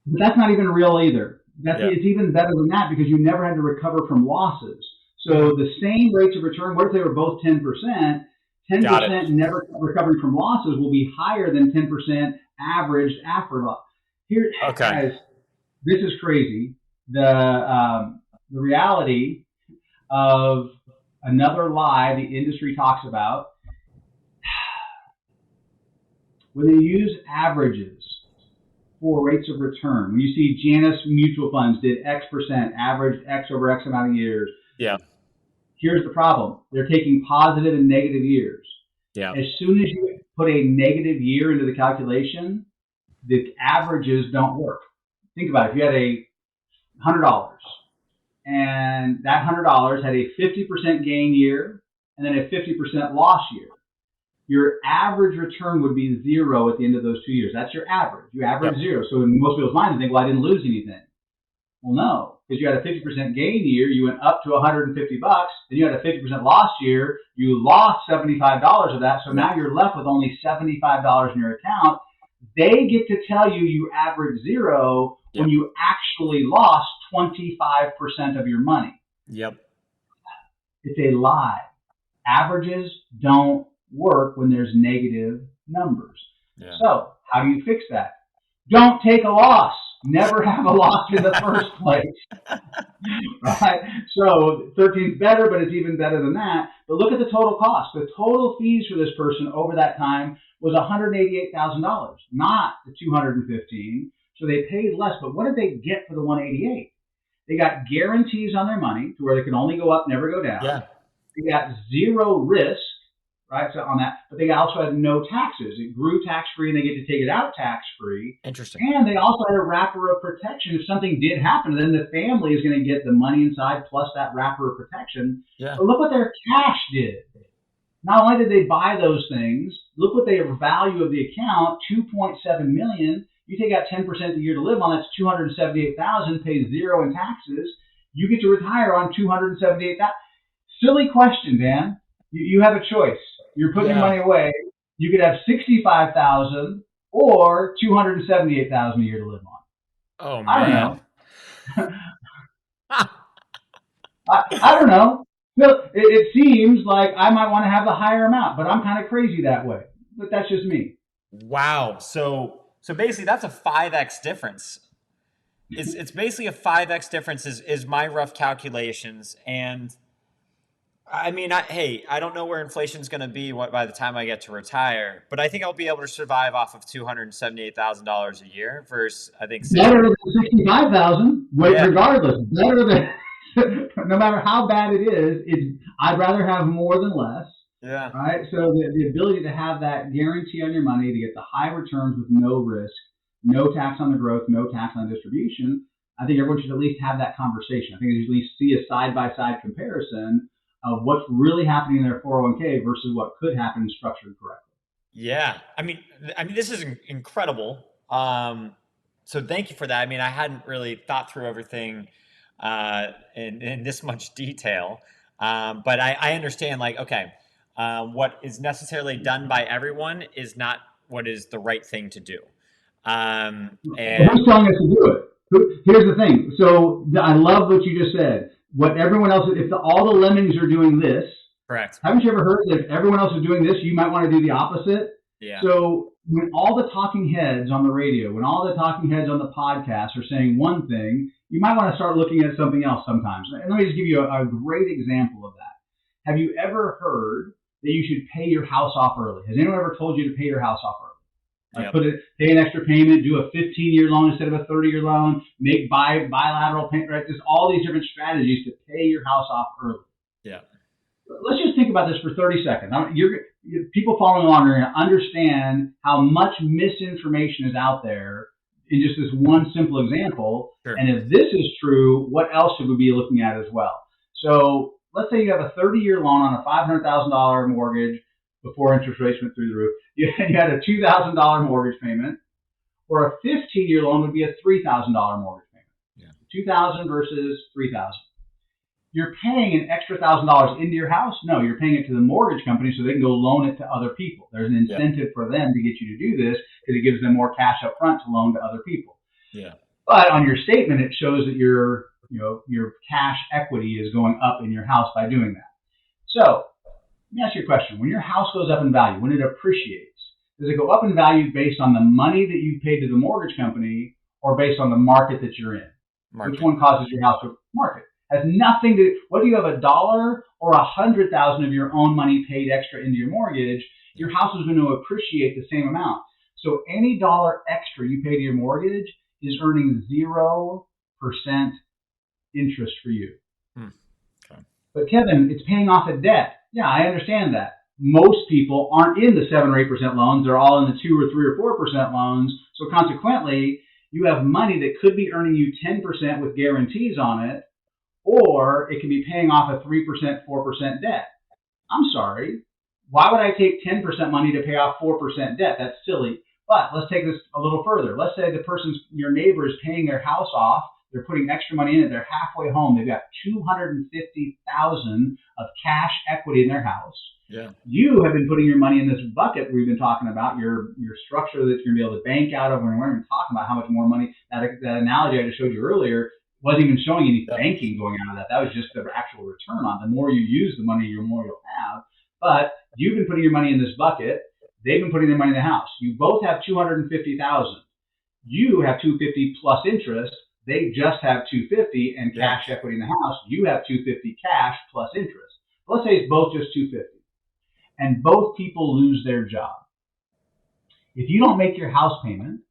B: But that's not even real either. It's even better than that because you never had to recover from losses. So the same rates of return. What if they were both 10%? 10% never recovering from losses will be higher than 10% averaged after loss. Here, guys, this is crazy. The reality of another lie the industry talks about, when they use averages for rates of return, when you see Janus mutual funds did X%, averaged X over X amount of years.
A: Yeah.
B: Here's the problem. They're taking positive and negative years.
A: Yeah.
B: As soon as you put a negative year into the calculation, the averages don't work. Think about it. If you had $100 and that $100 had a 50% gain year and then a 50% loss year, your average return would be 0 at the end of those 2 years. That's your average. You average 0. So in most people's minds, they think, well, I didn't lose anything. Well, no, because you had a 50% gain year, you went up to $150. Then you had a 50% loss year, you lost $75 of that. So now you're left with only $75 in your account. They get to tell you average 0 when
A: Yep.
B: you actually lost 25% of your money.
A: Yep.
B: It's a lie. Averages don't work when there's negative numbers.
A: Yeah.
B: So, how do you fix that? Don't take a loss. Never have a loss in the first place, right? So 13 is better, but it's even better than that. But look at the total cost. The total fees for this person over that time was $188,000, not the 215. So they paid less. But what did they get for the 188? They got guarantees on their money to where they can only go up, never go down.
A: Yeah.
B: They got zero risk, right? So on that, but they also had no taxes. It grew tax free, and they get to take it out tax free.
A: Interesting.
B: And they also had a wrapper of protection. If something did happen, then the family is going to get the money inside plus that wrapper of protection.
A: Yeah.
B: But look what their cash did. Not only did they buy those things, look what their value of the account, $2.7 million. You take out 10% a year to live on, that's $278,000, pay zero in taxes. You get to retire on $278,000. Silly question, Dan. You have a choice. You're putting your money away. You could have $65,000 or $278,000 a year to live on.
A: Oh man.
B: I don't know. I don't know. It seems like I might want to have the higher amount, but I'm kind of crazy that way. But that's just me.
A: Wow. So basically that's a 5x difference. It's basically a 5x difference is my rough calculations. And I mean, I don't know where inflation's going to be by the time I get to retire, but I think I'll be able to survive off of $278,000 a year versus I think
B: better than 65,000.
A: Yeah.
B: Regardless, better than no matter how bad it is. I'd rather have more than less.
A: Yeah.
B: Right. So the ability to have that guarantee on your money to get the high returns with no risk, no tax on the growth, no tax on distribution. I think everyone should at least have that conversation. I think they should at least see a side-by-side comparison of what's really happening in their 401k versus what could happen structured correctly.
A: Yeah. I mean, this is incredible. So thank you for that. I mean, I hadn't really thought through everything in this much detail. But I understand, like, okay, what is necessarily done by everyone is not what is the right thing to do. And
B: who's telling us to do it? Here's the thing. So I love what you just said. What everyone else, if all the lemmings are doing this,
A: correct.
B: Haven't you ever heard that if everyone else is doing this, you might want to do the opposite?
A: Yeah.
B: So when all the talking heads on the radio, when all the talking heads on the podcast are saying one thing, you might want to start looking at something else sometimes. And let me just give you a great example of that. Have you ever heard that you should pay your house off early? Has anyone ever told you to pay your house off early? Like pay an extra payment, do a 15-year loan instead of a 30-year loan, make bilateral payment, right? Just all these different strategies to pay your house off early.
A: Yeah.
B: Let's just think about this for 30 seconds. People following along are going to understand how much misinformation is out there in just this one simple example.
A: Sure.
B: And if this is true, what else should we be looking at as well? So let's say you have a 30-year loan on a $500,000 mortgage before interest rates went through the roof. You had a $2,000 mortgage payment, or a 15-year loan would be a $3,000 mortgage payment. Yeah. $2,000 versus $3,000. You're paying an extra $1,000 into your house? No, you're paying it to the mortgage company so they can go loan it to other people. There's an incentive for them to get you to do this because it gives them more cash up front to loan to other people.
A: Yeah.
B: But on your statement, it shows that your cash equity is going up in your house by doing that. So let me ask you a question. When your house goes up in value, when it appreciates, does it go up in value based on the money that you paid to the mortgage company or based on the market that you're in? Market. Which one causes your house to market? Has nothing to, whether you have $1 or $100,000 of your own money paid extra into your mortgage, your house is going to appreciate the same amount. So any dollar extra you pay to your mortgage is earning 0% interest for you. Okay. But Kevin, it's paying off a debt. Yeah, I understand that. Most people aren't in the 7 or 8% loans. They're all in the 2 or 3 or 4% loans. So consequently, you have money that could be earning you 10% with guarantees on it, or it can be paying off a 3%, 4% debt. I'm sorry. Why would I take 10% money to pay off 4% debt? That's silly. But let's take this a little further. Let's say your neighbor is paying their house off. They're putting extra money in it. They're halfway home. They've got 250,000 of cash equity in their house.
A: Yeah.
B: You have been putting your money in this bucket we've been talking about, your structure that you're going to be able to bank out of, and we're even talking about how much more money. That analogy I just showed you earlier wasn't even showing any banking going out of that. That was just the actual return on. The more you use the money, the more you'll have. But you've been putting your money in this bucket. They've been putting their money in the house. You both have 250,000. You have 250 plus interest. They just have 250 and cash equity in the house. You have 250 cash plus interest. Let's say it's both just 250, and both people lose their job. If you don't make your house payment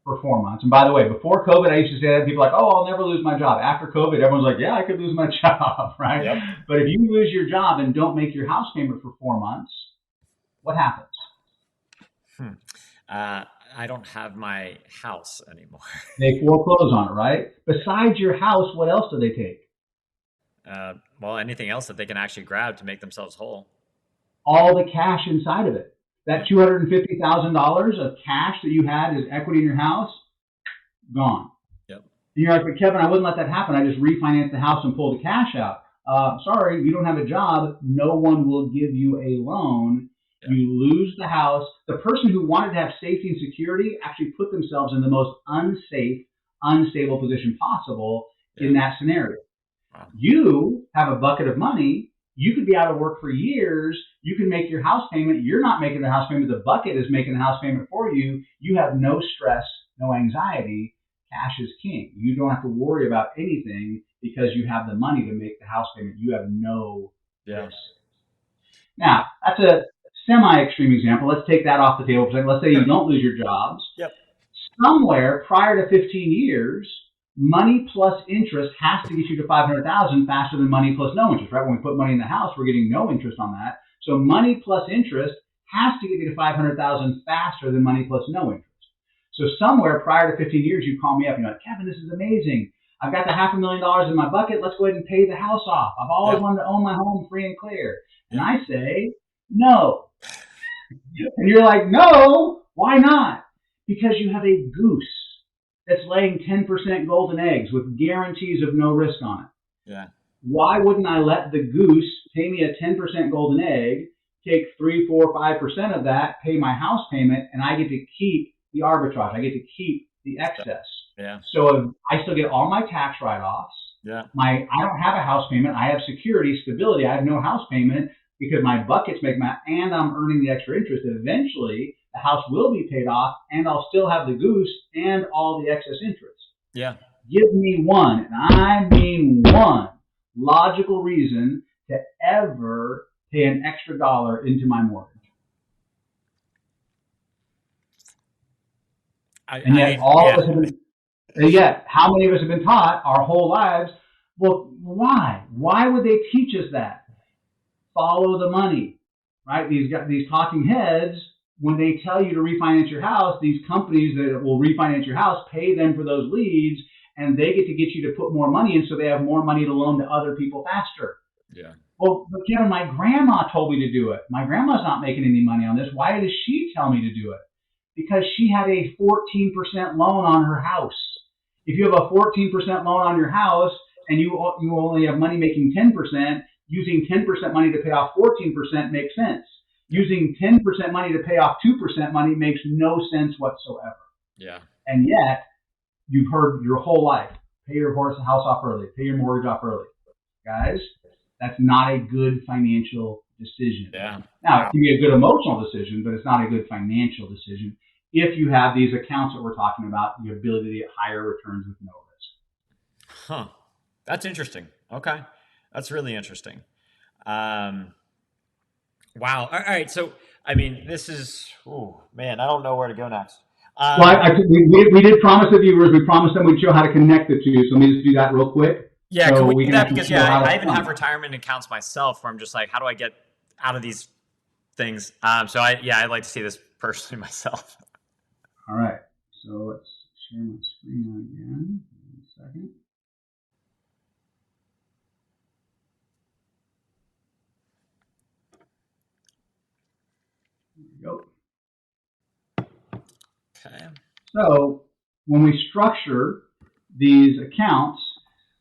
B: for 4 months, and by the way, before COVID, I used to say that people are like, oh, I'll never lose my job. After COVID, everyone's like, yeah, I could lose my job, right?
A: Yep.
B: But if you lose your job and don't make your house payment for 4 months, what happens?
A: I don't have my house anymore.
B: They foreclose on it, right? Besides your house, what else do they take?
A: Well, anything else that they can actually grab to make themselves whole.
B: All the cash inside of it. That $250,000 of cash that you had as equity in your house, gone.
A: Yep.
B: And you're like, but Kevin, I wouldn't let that happen. I just refinanced the house and pulled the cash out. Sorry, you don't have a job. No one will give you a loan. You lose the house. The person who wanted to have safety and security actually put themselves in the most unsafe, unstable position possible in that scenario.
A: Wow.
B: You have a bucket of money. You could be out of work for years. You can make your house payment. You're not making the house payment. The bucket is making the house payment for you. You have no stress, no anxiety. Cash is king. You don't have to worry about anything because you have the money to make the house payment. You have no risk. Now, that's a semi-extreme example. Let's take that off the table. Let's say you don't lose your jobs.
A: Yep.
B: Somewhere prior to 15 years, money plus interest has to get you to 500,000 faster than money plus no interest, right? When we put money in the house, we're getting no interest on that. So money plus interest has to get you to 500,000 faster than money plus no interest. So somewhere prior to 15 years, you call me up and you're like, Kevin, this is amazing. I've got the $500,000 in my bucket. Let's go ahead and pay the house off. I've always wanted to own my home free and clear. And I say, no. And you're like, no, why not? Because you have a goose that's laying 10% golden eggs with guarantees of no risk on it.
A: Yeah.
B: Why wouldn't I let the goose pay me a 10% golden egg, take 3, 4, 5% of that, pay my house payment, and I get to keep the arbitrage. I get to keep the excess.
A: Yeah.
B: So I still get all my tax write-offs.
A: Yeah.
B: I don't have a house payment. I have security, stability. I have no house payment because my buckets make and I'm earning the extra interest. Eventually, the house will be paid off, and I'll still have the goose and all the excess interest.
A: Yeah.
B: Give me one, and I mean one, logical reason to ever pay an extra dollar into my mortgage. And yet, how many of us have been taught our whole lives? Well, why? Why would they teach us that? Follow the money, right? These talking heads, when they tell you to refinance your house, these companies that will refinance your house pay them for those leads, and they get you to put more money in, so they have more money to loan to other people faster.
A: Yeah.
B: Well, but Kevin, my grandma told me to do it. My grandma's not making any money on this. Why does she tell me to do it? Because she had a 14% loan on her house. If you have a 14% loan on your house and you only have money making 10%, using 10% money to pay off 14% makes sense. Using 10% money to pay off 2% money makes no sense whatsoever.
A: Yeah.
B: And yet, you've heard your whole life, pay your house off early, pay your mortgage off early. Guys, that's not a good financial decision.
A: Yeah.
B: Now, it can be a good emotional decision, but it's not a good financial decision if you have these accounts that we're talking about, the ability to get higher returns with no risk.
A: Huh. That's interesting. Okay. That's really interesting. Wow. All right. So, I mean, this is, man, I don't know where to go next.
B: Well, we did promise the viewers, we promised them we'd show how to connect the two. So let me just do that real quick.
A: Yeah,
B: so
A: can we do that? Because, I even have retirement accounts myself where I'm just like, how do I get out of these things? So, I'd like to see this personally myself.
B: All right. So let's share my screen again. 1 second. There we go.
A: Okay.
B: So when we structure these accounts,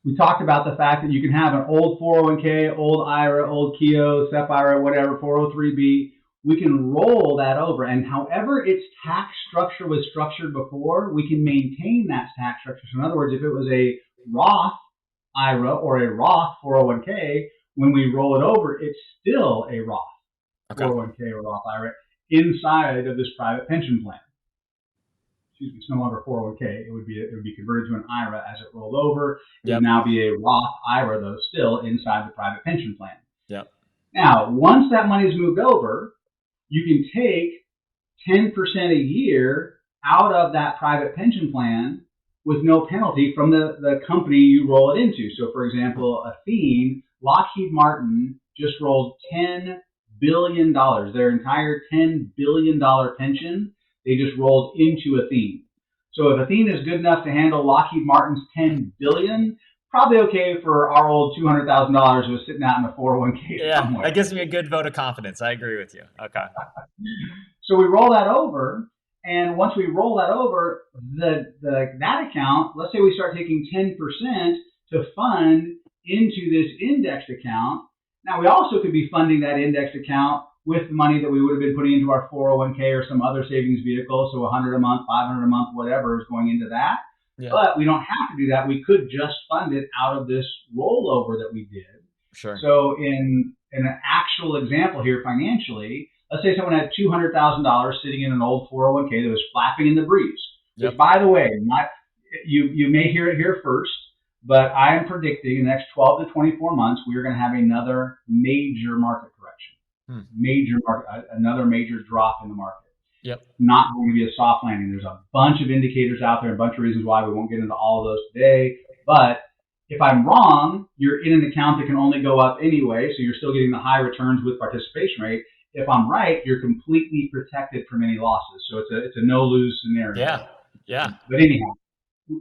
B: we talked about the fact that you can have an old 401k, old IRA, old KEO, SEP IRA, whatever, 403b. We can roll that over, and however its tax structure was structured before, we can maintain that tax structure. So in other words, if it was a Roth IRA or a Roth 401k, when we roll it over, it's still a Roth
A: Okay.
B: 401k or Roth IRA inside of this private pension plan. Excuse me, it's no longer 401k. It would be converted to an IRA as it rolled over. It would now be a Roth IRA, though still inside the private pension plan.
A: Yep.
B: Now, once that money is moved over, you can take 10% a year out of that private pension plan with no penalty from the company you roll it into. So, for example, Athene, Lockheed Martin just rolled $10 billion, their entire $10 billion pension, they just rolled into Athene. So if Athene is good enough to handle Lockheed Martin's $10 billion, probably okay for our old $200,000 who was sitting out in a 401k somewhere.
A: That gives me a good vote of confidence. I agree with you. Okay.
B: So we roll that over, and once we roll that over, that account, let's say we start taking 10% to fund into this indexed account. Now we also could be funding that indexed account with the money that we would have been putting into our 401k or some other savings vehicle. So 100 a month, 500 a month, whatever is going into that. Yeah. But we don't have to do that. We could just fund it out of this rollover that we did.
A: Sure.
B: So in an actual example here financially, let's say someone had $200,000 sitting in an old 401k that was flapping in the breeze. Yep. Which, by the way, you may hear it here first, but I am predicting in the next 12 to 24 months, we are going to have another major market correction. Another major drop in the market.
A: Yep.
B: Not going to be a soft landing. There's a bunch of indicators out there, a bunch of reasons why. We won't get into all of those today. But if I'm wrong, you're in an account that can only go up anyway, so you're still getting the high returns with participation rate. If I'm right, you're completely protected from any losses. So it's a no-lose scenario.
A: Yeah.
B: But anyhow,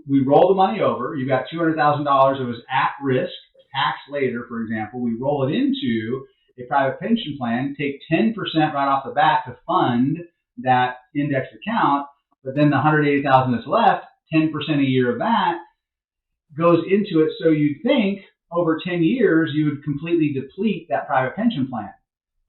B: we roll the money over. You've got $200,000 that was at risk, tax later, for example. We roll it into a private pension plan, take 10% right off the bat to fund that indexed account, but then the $180,000 that's left, 10% a year of that goes into it. So you'd think over 10 years you would completely deplete that private pension plan.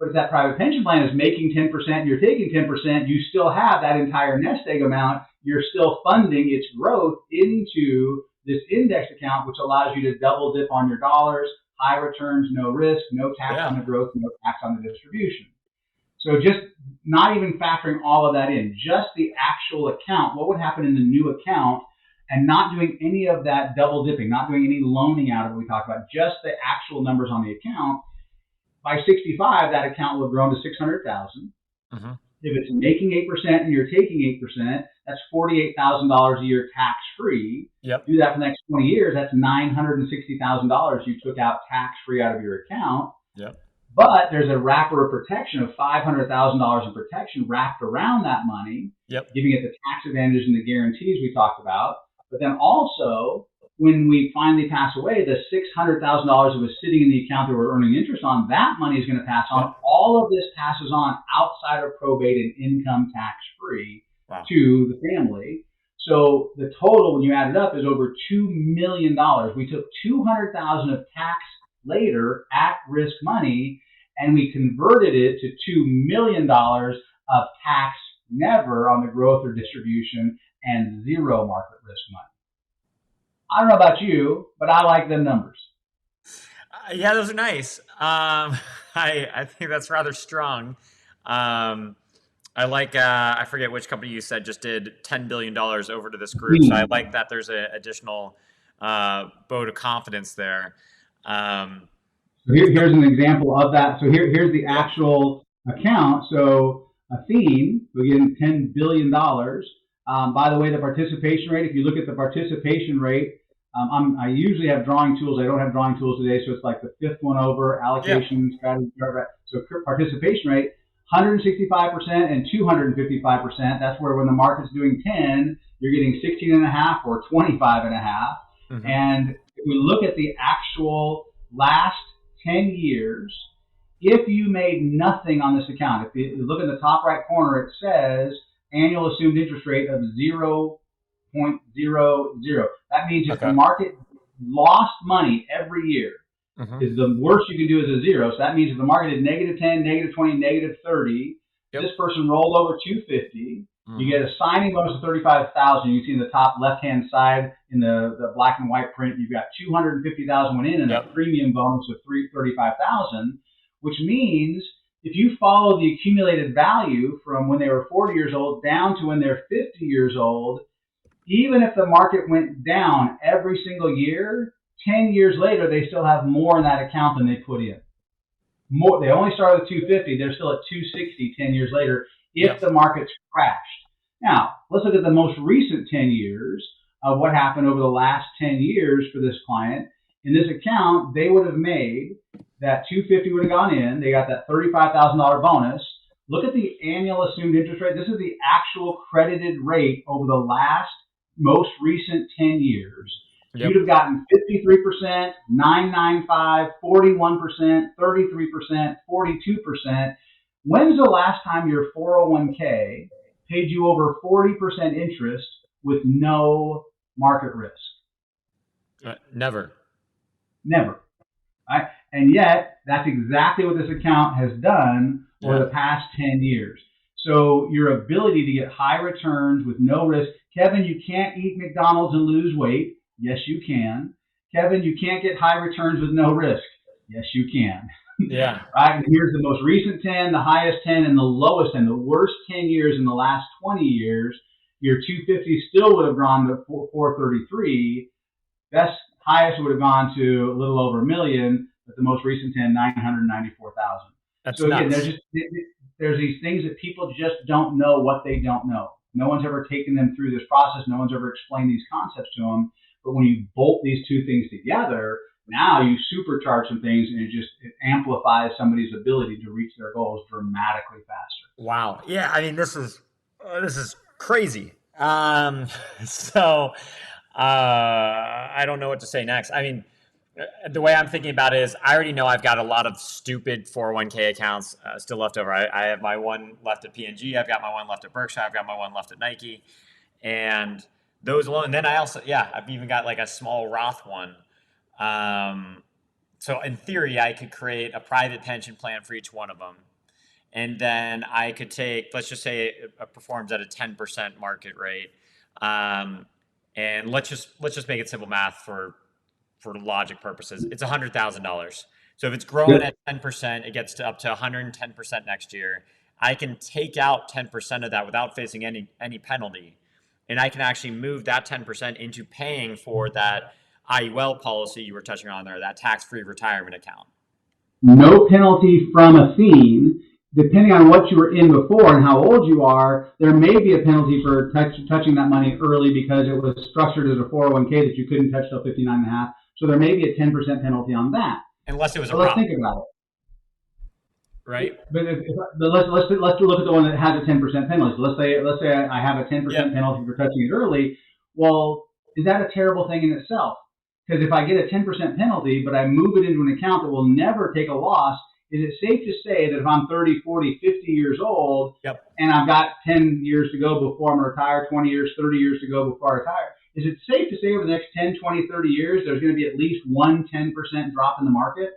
B: But if that private pension plan is making 10% and you're taking 10%, you still have that entire nest egg amount. You're still funding its growth into this index account, which allows you to double dip on your dollars, high returns, no risk, no tax on the growth, no tax on the distribution. So just not even factoring all of that in, just the actual account, what would happen in the new account, and not doing any of that double dipping, not doing any loaning out of it we talked about, just the actual numbers on the account. By 65, that account will have grown to $600,000.
A: Mm-hmm.
B: If it's making 8% and you're taking 8%, that's $48,000 a year tax free.
A: Yep.
B: Do that for the next 20 years, that's $960,000 you took out tax free out of your account.
A: Yep.
B: But there's a wrapper of protection of $500,000 in protection wrapped around that money, giving it the tax advantages and the guarantees we talked about. But then also, when we finally pass away, the $600,000 that was sitting in the account that we're earning interest on, that money is going to pass on. All of this passes on outside of probate and income tax free to the family. So the total, when you add it up, is over $2 million. We took $200,000 of tax later at risk money, and we converted it to $2 million of tax never on the growth or distribution and zero market risk money. I don't know about you, but I like them numbers.
A: Yeah, those are nice. I think that's rather strong. I like, I forget which company you said just did $10 billion over to this group. So I like that there's an additional vote of confidence there.
B: So here's an example of that. So here's the actual account. So Athene, we're getting $10 billion. By the way, the participation rate, if you look at the participation rate, I usually have drawing tools. I don't have drawing tools today, so it's like the fifth one over, allocation, strategy. So participation rate, 165% and 255%. That's where when the market's doing 10, you're getting 16.5 or 25.5. Mm-hmm. And if we look at the actual last 10 years, if you made nothing on this account, if you look in the top right corner, it says annual assumed interest rate of 0.0%. 0.00. That means if the
A: Okay.
B: market lost money every year,
A: Hmm.
B: is the worst you can do is a zero. So that means if the market is negative 10, negative 20, negative 30,
A: Yep.
B: this person rolled over 250. You
A: Hmm.
B: get a signing bonus of 35,000. You see in the top left-hand side in the black and white print, you've got 250,000 went in and a
A: Yep.
B: premium bonus of 35,000, which means if you follow the accumulated value from when they were 40 years old down to when they're 50 years old, even if the market went down every single year, 10 years later, they still have more in that account than they put in. More, they only started with 250, they're still at 260 10 years later if
A: Yep.
B: the market's crashed. Now, let's look at the most recent 10 years of what happened over the last 10 years for this client. In this account, they would have made that 250 would have gone in, they got that $35,000 bonus. Look at the annual assumed interest rate. This is the actual credited rate over the last most recent 10 years. You'd
A: Yep.
B: have gotten 53%, 995, 41%, 33%, 42%. When's the last time your 401k paid you over 40% interest with no market risk?
A: Never.
B: Never. Right? And yet, that's exactly what this account has done over
A: Yeah.
B: the past 10 years. So your ability to get high returns with no risk. Kevin, you can't eat McDonald's and lose weight. Yes, you can. Kevin, you can't get high returns with no risk. Yes, you can.
A: Yeah.
B: Right? And here's the most recent 10, the highest 10, and the lowest 10. The worst 10 years in the last 20 years, your 250 still would have gone to 433. Best highest would have gone to a little over a million, but the most recent 10, 994,000.
A: That's
B: So again,
A: nuts.
B: there's these things that people just don't know what they don't know. No one's ever taken them through this process. No one's ever explained these concepts to them. But when you bolt these two things together, now you supercharge some things, and it amplifies somebody's ability to reach their goals dramatically faster.
A: Wow. Yeah. I mean, this is crazy. So I don't know what to say next. I mean, the way I'm thinking about it is I already know I've got a lot of stupid 401k accounts still left over. I have my one left at P&G. I've got my one left at Berkshire. I've got my one left at Nike. And those alone. And then I also, yeah, I've even got like a small Roth one. Um, so in theory, I could create a private pension plan for each one of them. And then I could take, let's just say it performs at a 10% market rate. Um, and let's just make it simple math for logic purposes. It's $100,000. So if it's growing
B: Yep.
A: at 10%, it gets to up to 110% next year. I can take out 10% of that without facing any penalty, and I can actually move that 10% into paying for that IUL policy you were touching on there, that tax-free retirement account.
B: No penalty from Athene. Depending on what you were in before and how old you are, there may be a penalty for touching that money early because it was structured as a 401k that you couldn't touch till 59 and a half. So there may be a 10% penalty on that.
A: Unless it was a
B: But let's
A: Roth,
B: think about
A: right?
B: it. But let's look at the one that has a 10% penalty. So let's say I have a 10%
A: Yep.
B: penalty for touching it early. Well, is that a terrible thing in itself? Because if I get a 10% penalty, but I move it into an account that will never take a loss, is it safe to say that if I'm 30, 40, 50 years old
A: Yep.
B: and I've got 10 years to go before I'm retired, 20 years, 30 years to go before I retire, is it safe to say over the next 10, 20, 30 years, there's going to be at least one 10% drop in the market?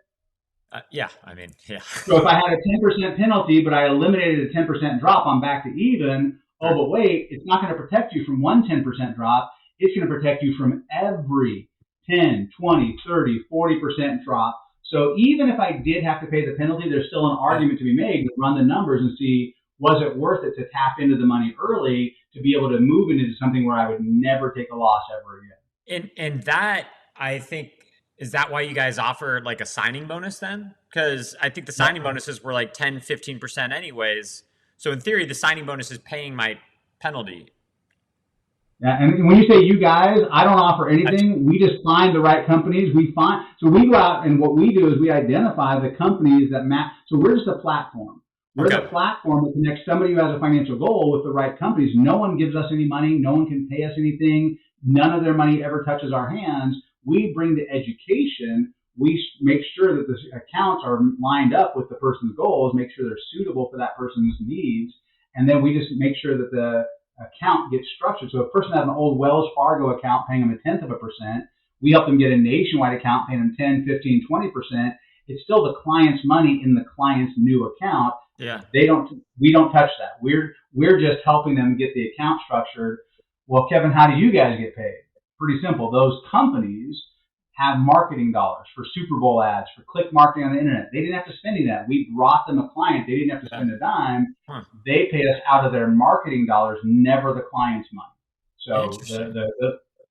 A: Yeah. I mean, yeah.
B: So if I had a 10% penalty, but I eliminated a 10% drop, I'm back to even. Oh,
A: Sure.
B: but wait, it's not going to protect you from one 10% drop. It's going to protect you from every 10, 20, 30, 40% drop. So even if I did have to pay the penalty, there's still an
A: Yeah.
B: argument to be made to run the numbers and see, was it worth it to tap into the money early to be able to move it into something where I would never take a loss ever again?
A: And that I think is that why you guys offer like a signing bonus then? Because I think the signing
B: Yep.
A: bonuses were like 10, 15% anyways. So in theory, the signing bonus is paying my penalty.
B: Yeah, and when you say you guys, I don't offer
A: That's
B: anything. We just find the right companies. So we go out and what we do is we identify the companies that match. So we're just a platform. We're
A: okay.
B: the platform that connects somebody who has a financial goal with the right companies. No one gives us any money. No one can pay us anything. None of their money ever touches our hands. We bring the education. We make sure that the accounts are lined up with the person's goals, make sure they're suitable for that person's needs, and then we just make sure that account gets structured. So if a person has an old Wells Fargo account paying them a tenth of a percent, we help them get a nationwide account paying them 10, 15, 20%. It's still the client's money in the client's new account.
A: Yeah.
B: We don't touch that. We're just helping them get the account structured. Well, Kevin, how do you guys get paid? Pretty simple. Those companies have marketing dollars for Super Bowl ads, for click marketing on the internet. They didn't have to spend any of that. We brought them a client. They didn't have to spend a dime.
A: Huh.
B: They pay us out of their marketing dollars, never the client's money. So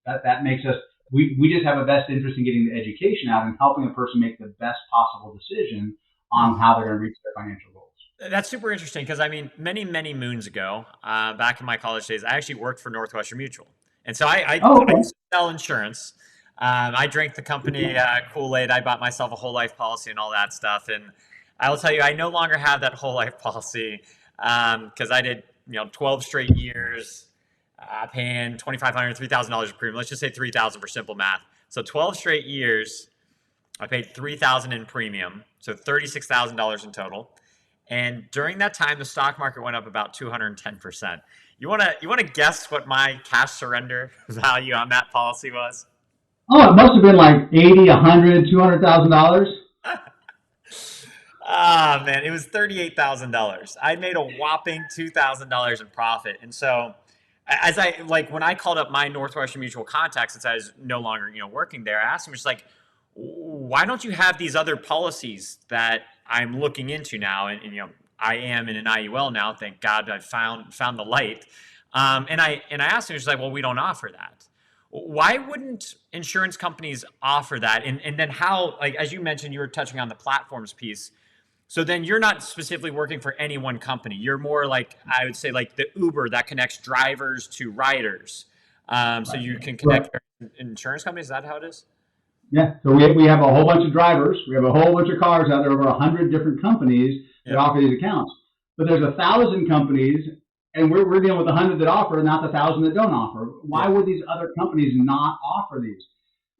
B: that makes us, we just have a best interest in getting the education out and helping a person make the best possible decision on how they're going to reach their financial goals.
A: That's super interesting because I mean, many, many moons ago, back in my college days, I actually worked for Northwestern Mutual. And so I used to sell insurance. I drank the company Kool-Aid. I bought myself a whole life policy and all that stuff. And I will tell you, I no longer have that whole life policy because I did 12 straight years paying $2,500, $3,000 of premium. Let's just say $3,000 for simple math. So 12 straight years, I paid $3,000 in premium, so $36,000 in total. And during that time, the stock market went up about 210%. You wanna guess what my cash surrender value on that policy was?
B: Oh, it must have been like 80, 100, $200,000.
A: Ah, man, it was $38,000. I made a whopping $2,000 in profit. And so as when I called up my Northwestern Mutual contacts since I was no longer, working there, I asked them just like, why don't you have these other policies that I'm looking into now? And I am in an IUL now. Thank God I found the light. And I asked them, just like, well, we don't offer that. Why wouldn't insurance companies offer that? And then how, like, as you mentioned, you were touching on the platforms piece. So then you're not specifically working for any one company. You're more like, I would say, like the Uber that connects drivers to riders. So you can connect insurance companies. Is that how it is?
B: Yeah. So we have a whole bunch of drivers. We have a whole bunch of cars out there, over 100 different companies that offer these accounts. But there's 1,000 companies, and we're dealing with 100 that offer, not the 1,000 that don't offer. Why would these other companies not offer these?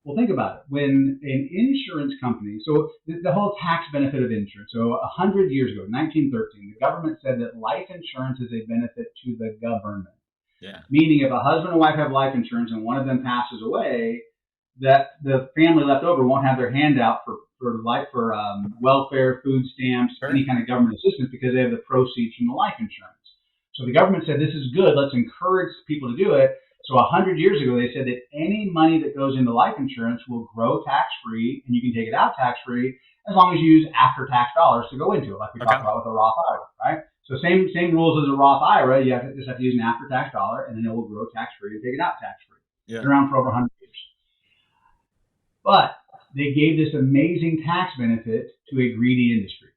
B: Well, think about it. When an insurance company, so the whole tax benefit of insurance. So 100 years ago, 1913, the government said that life insurance is a benefit to the government.
A: Yeah.
B: Meaning, if a husband and wife have life insurance and one of them passes away, that the family left over won't have their hand out for welfare, food stamps, any kind of government assistance, because they have the proceeds from the life insurance. So the government said, this is good. Let's encourage people to do it. So 100 years ago, they said that any money that goes into life insurance will grow tax-free, and you can take it out tax-free as long as you use after-tax dollars to go into it, like we talked about with a Roth IRA, right? So same rules as a Roth IRA. You just have to use an after-tax dollar, and then it will grow tax-free and take it out tax-free. Yeah. It's been around for over 100 years. But they gave this amazing tax benefit to a greedy industry.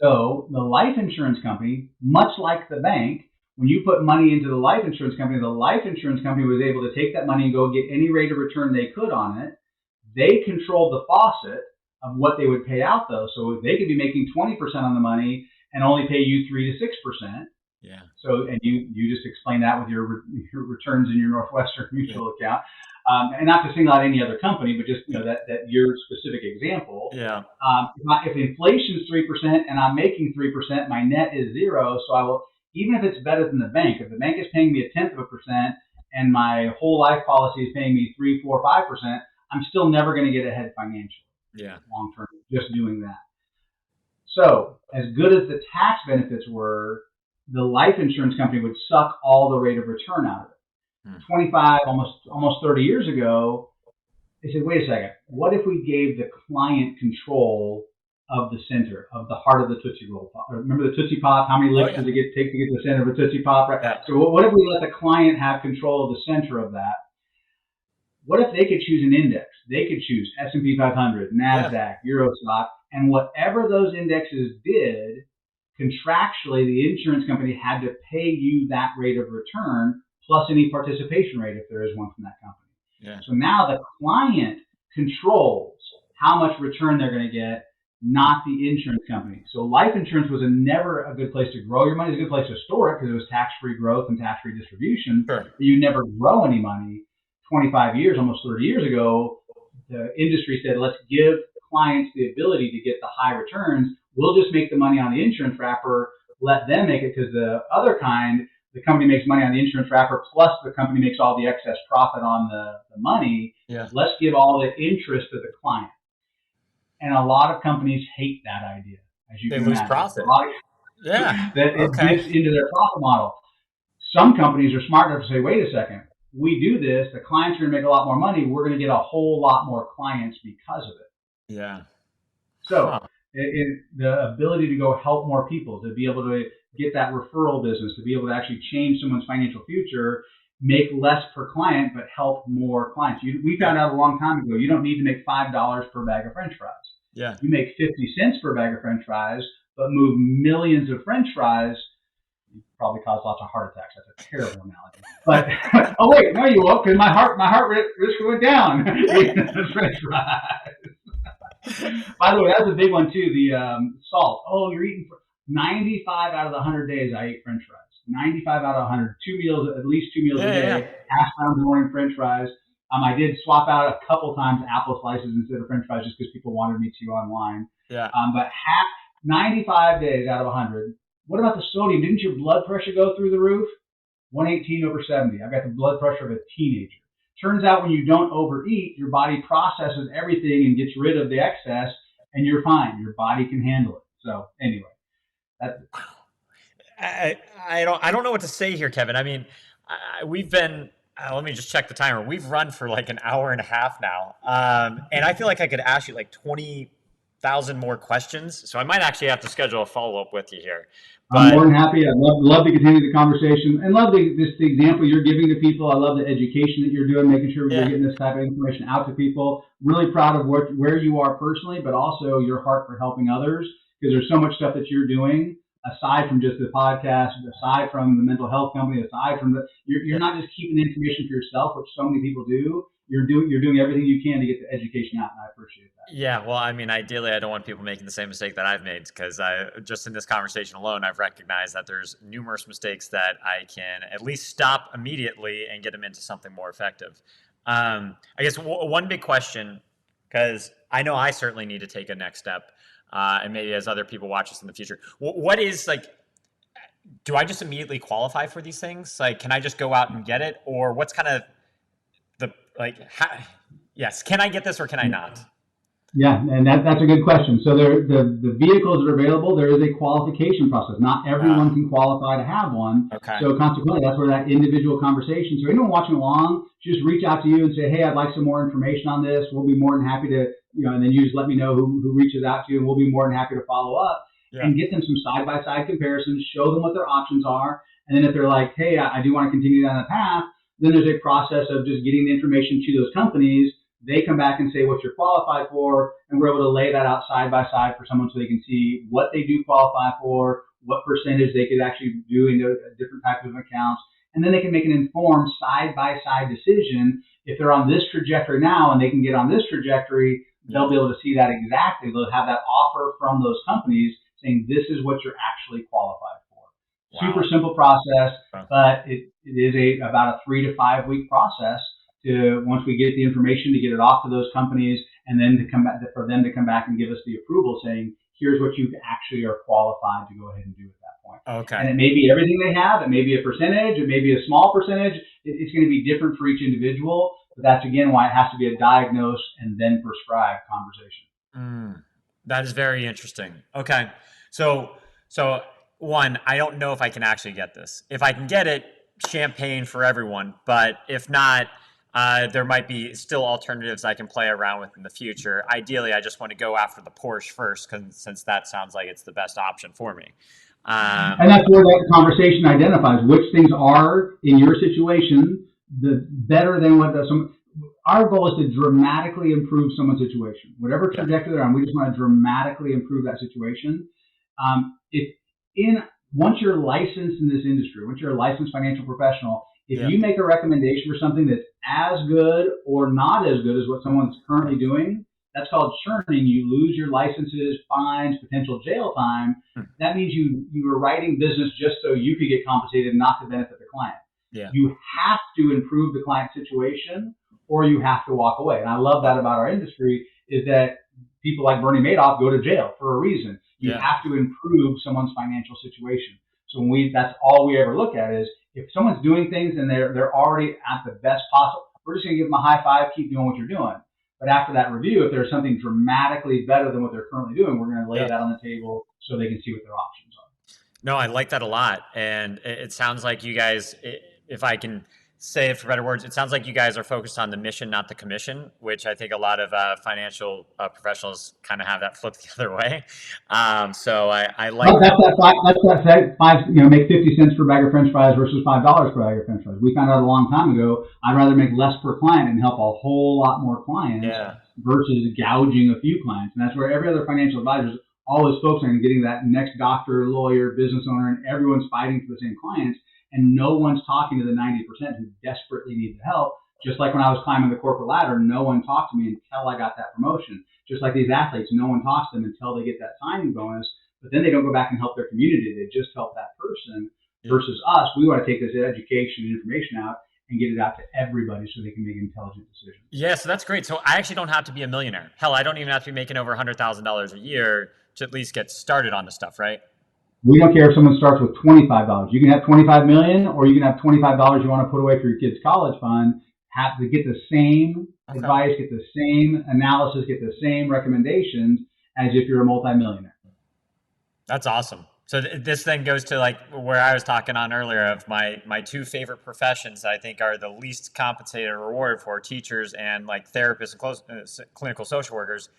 B: So the life insurance company, much like the bank, when you put money into the life insurance company was able to take that money and go get any rate of return they could on it. They controlled the faucet of what they would pay out, though. So they could be making 20% on the money and only pay you 3 to 6%. Yeah. So, and you just explained that with your returns in your Northwestern Mutual account. And not to single out any other company, but just that your specific example. Yeah. If inflation's 3% and I'm making 3%, my net is 0. So I will, even if it's better than the bank, if the bank is paying me 0.1% and my whole life policy is paying me 3, 4, 5%, I'm still never going to get ahead financially. Yeah. Long term, just doing that. So as good as the tax benefits were, the life insurance company would suck all the rate of return out of it. 25, almost 30 years ago, they said, wait a second, what if we gave the client control of the center, of the heart of the Tootsie Roll Pop? Remember the Tootsie Pop? How many licks does it take to get to the center of a Tootsie Pop? Right? Yeah. So what if we let the client have control of the center of that? What if they could choose an index? They could choose S&P 500, NASDAQ, Eurostock, and whatever those indexes did, contractually, the insurance company had to pay you that rate of return plus any participation rate if there is one from that company. Yeah. So now the client controls how much return they're going to get, not the insurance company. So life insurance was never a good place to grow your money. It was a good place to store it because it was tax-free growth and tax-free distribution. Sure. But you never grow any money. 25 years, almost 30 years ago, the industry said, let's give clients the ability to get the high returns. We'll just make the money on the insurance wrapper, let them make it, because the other kind, the company makes money on the insurance wrapper, plus the company makes all the excess profit on the money.
A: Yeah.
B: Let's give all the interest to the client. And a lot of companies hate that idea, as you
A: They
B: can
A: lose
B: imagine.
A: profit. Yeah.
B: That it
A: Okay.
B: gets into their profit model. Some companies are smart enough to say, wait a second, we do this, the clients are going to make a lot more money, we're going to get a whole lot more clients because of it.
A: Yeah.
B: So
A: Huh.
B: the ability to go help more people, to be able to get that referral business, to be able to actually change someone's financial future, make less per client, but help more clients. We found out a long time ago, you don't need to make $5 per bag of French fries.
A: Yeah.
B: You make 50 cents per bag of French fries, but move millions of French fries. You probably cause lots of heart attacks. That's a terrible analogy. But oh wait, no, you won't, because my heart risk went down eating French fries. By the way, that's a big one too. The salt. Oh, you're eating 95 out of the 100 days I ate French fries. 95 out of 100. 2 meals, at least 2 meals a
A: Yeah. Yeah.
B: day. Hash browns in the morning, French fries. I did swap out a couple times apple slices instead of French fries just because people wanted me to online.
A: Yeah.
B: But 95 days out of 100. What about the sodium? Didn't your blood pressure go through the roof? 118/70. I've got the blood pressure of a teenager. Turns out when you don't overeat, your body processes everything and gets rid of the excess, and you're fine. Your body can handle it. So anyway, that's
A: I don't know what to say here, Kevin. I mean, we've been. Let me just check the timer. We've run for like an hour and a half now, and I feel like I could ask you like 20,000 more questions. So I might actually have to schedule a follow up with you here.
B: I'm more
A: But
B: than happy. I'd love to continue the conversation and love the example you're giving to people. I love the education that you're doing, making sure you're
A: yeah,
B: getting this type of information out to people. Really proud of where you are personally, but also your heart for helping others, because there's so much stuff that you're doing aside from just the podcast, aside from the mental health company, aside from you're
A: yeah,
B: not just keeping the information for yourself, which so many people do. You're doing everything you can to get the education out, and I appreciate that.
A: yeah. Well, I mean, ideally, I don't want people making the same mistake that I've made because I just in this conversation alone, I've recognized that there's numerous mistakes that I can at least stop immediately and get them into something more effective. I guess one big question, because I know I certainly need to take a next step, and maybe as other people watch this in the future, what is like? Do I just immediately qualify for these things? Like, can I just go out and get it, or what's kind of the like? Yes, can I get this or can I not?
B: Yeah, and that's a good question. So the vehicles that are available, there is a qualification process. Not everyone can qualify to have one.
A: Okay.
B: So consequently, that's where that individual conversation. So anyone watching along, just reach out to you and say, hey, I'd like some more information on this. We'll be more than happy to, and then you just let me know who reaches out to you, and we'll be more than happy to follow up
A: Yeah.
B: and get them some side-by-side comparisons, show them what their options are. And then if they're like, hey, I do want to continue down that path, then there's a process of just getting the information to those companies. They come back and say what you're qualified for, and we're able to lay that out side by side for someone so they can see what they do qualify for, what percentage they could actually do in different types of accounts, and then they can make an informed side by side decision. If they're on this trajectory now and they can get on this trajectory, they'll be able to see that exactly. They'll have that offer from those companies saying this is what you're actually qualified for.
A: Wow.
B: Super simple process,
A: Wow.
B: but it is about a 3 to 5 week process to once we get the information to get it off to those companies, and then for them to come back and give us the approval saying, here's what you actually are qualified to go ahead and do at that point.
A: Okay.
B: And it may be everything they have, it may be a percentage, it may be a small percentage. It's going to be different for each individual, but that's again why it has to be a diagnose and then prescribe conversation.
A: That is very interesting. Okay. So one, I don't know if I can actually get this. If I can get it, champagne for everyone. But if not, there might be still alternatives I can play around with in the future. Ideally, I just want to go after the Porsche first, since that sounds like it's the best option for me.
B: And that's where that conversation identifies which things are in your situation the better than what some. Our goal is to dramatically improve someone's situation, whatever trajectory they're on. We just want to dramatically improve that situation. If once you're licensed in this industry, once you're a licensed financial professional, if you make a recommendation for something that's as good or not as good as what someone's currently doing, that's called churning. You lose your licenses, fines, potential jail time. That means you were writing business just so you could get compensated and not to benefit the client.
A: Yeah.
B: You have to improve the client situation or you have to walk away. And I love that about our industry is that people like Bernie Madoff go to jail for a reason. You have to improve someone's financial situation. So that's all we ever look at is If someone's doing things and they're already at the best possible, we're just going to give them a high five, keep doing what you're doing. But after that review, if there's something dramatically better than what they're currently doing, we're going to lay
A: Yeah.
B: that on the table so they can see what their options are.
A: No, I like that a lot. And it sounds like you guys, if I can say it for better words, it sounds like you guys are focused on the mission, not the commission, which I think a lot of financial professionals kind of have that flipped the other way. So I like
B: Well,
A: that.
B: that's that five, make 50 cents per bag of French fries versus $5 per bag of French fries. We found out a long time ago, I'd rather make less per client and help a whole lot more clients
A: Yeah.
B: versus gouging a few clients. And that's where every other financial advisor is always focusing on getting that next doctor, lawyer, business owner, and everyone's fighting for the same clients. And no one's talking to the 90% who desperately need the help. Just like when I was climbing the corporate ladder, no one talked to me until I got that promotion. Just like these athletes, no one talks to them until they get that signing bonus, but then they don't go back and help their community. They just help that person.
A: Yeah.
B: Versus us, we want to take this education and information out and get it out to everybody so they can make intelligent decisions.
A: Yeah, so that's great. So I actually don't have to be a millionaire. Hell, I don't even have to be making over $100,000 a year to at least get started on the stuff, right?
B: We don't care if someone starts with $25. You can have $25 million, or you can have $25 you want to put away for your kid's college fund. Have to get the same advice, get the same analysis, get the same recommendations as if you're a multimillionaire.
A: That's awesome. So this then goes to like where I was talking on earlier of my two favorite professions that I think are the least compensated or rewarded for, teachers and like therapists and clinical social workers.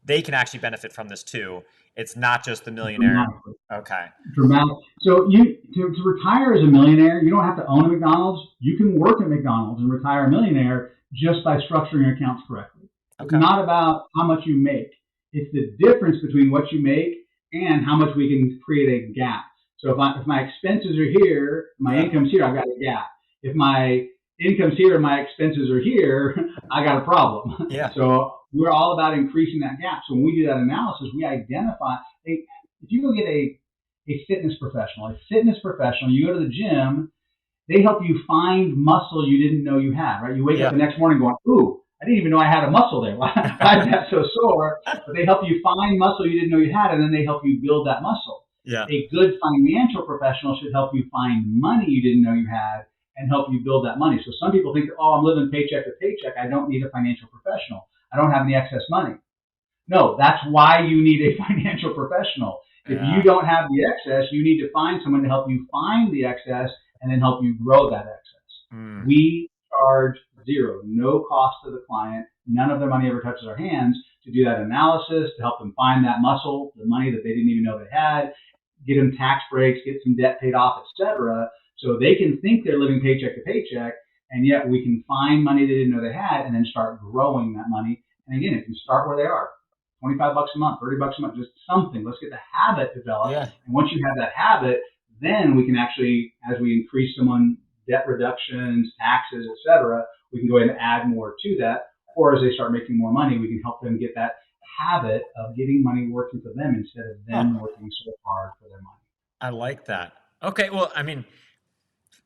A: They can actually benefit from this too. It's not just the millionaire. Okay.
B: Dramatic. So to retire as a millionaire, you don't have to own a McDonald's. You can work at McDonald's and retire a millionaire just by structuring your accounts correctly. It's not about how much you make. It's the difference between what you make and how much we can create a gap. So if my expenses are here, my income's here, I've got a gap. If my income's here and my expenses are here, I got a problem.
A: Yeah.
B: So we're all about increasing that gap. So when we do that analysis, we identify, if you go get a fitness professional, you go to the gym, they help you find muscle you didn't know you had, right? You wake up the next morning going, ooh, I didn't even know I had a muscle there. Why is that so sore? But they help you find muscle you didn't know you had, and then they help you build that muscle.
A: Yeah.
B: A good financial professional should help you find money you didn't know you had and help you build that money. So some people think, oh, I'm living paycheck to paycheck. I don't need a financial professional. I don't have any excess money. No, that's why you need a financial professional. If you don't have the excess, you need to find someone to help you find the excess and then help you grow that excess. We charge zero, no cost to the client. None of their money ever touches our hands to do that analysis, to help them find that muscle, the money that they didn't even know they had, get them tax breaks, get some debt paid off, etc. So they can think they're living paycheck to paycheck, and yet we can find money they didn't know they had and then start growing that money. And again, if you start where they are, $25 a month, $30 a month, just something. Let's get the habit developed.
A: Yeah.
B: And once you have that habit, then we can actually, as we increase someone debt reductions, taxes, etc., we can go ahead and add more to that. Or as they start making more money, we can help them get that habit of getting money working for them instead of them working so hard for their money.
A: I like that. Okay. Well, I mean,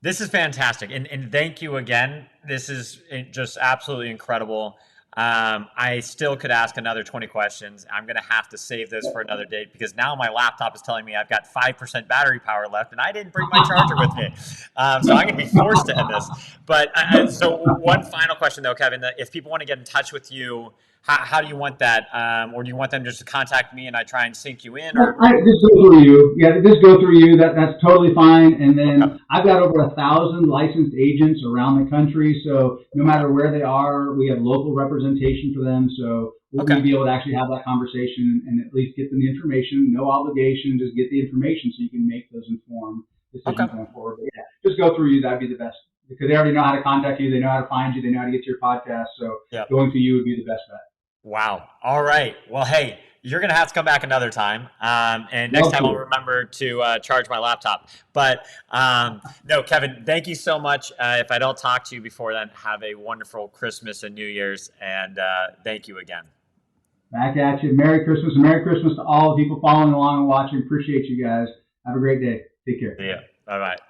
A: this is fantastic. And thank you again. This is just absolutely incredible. I still could ask another 20 questions. I'm going to have to save this for another date because now my laptop is telling me I've got 5% battery power left and I didn't bring my charger with me. So I'm going to be forced to end this. But so one final question though, Kevin, if people want to get in touch with you, how do you want that? Or do you want them just to contact me and I try and sync you in? Or
B: just go through you. Yeah, just go through you. That's totally fine. And then I've got over 1,000 licensed agents around the country. So no matter where they are, we have local representation for them. So we'll be able to actually have that conversation and at least get them the information. No obligation, just get the information so you can make those informed decisions going forward. But yeah, just go through you. That'd be the best. Because they already know how to contact you. They know how to find you. They know how to get to your podcast. So going through you would be the best bet.
A: Wow. All right. Well, hey, you're going to have to come back another time. And next time I'll remember to charge my laptop. But no, Kevin, thank you so much. If I don't talk to you before then, have a wonderful Christmas and New Year's. And thank you again.
B: Back at you. Merry Christmas. And Merry Christmas to all the people following along and watching. Appreciate you guys. Have a great day. Take care.
A: See ya. Bye-bye.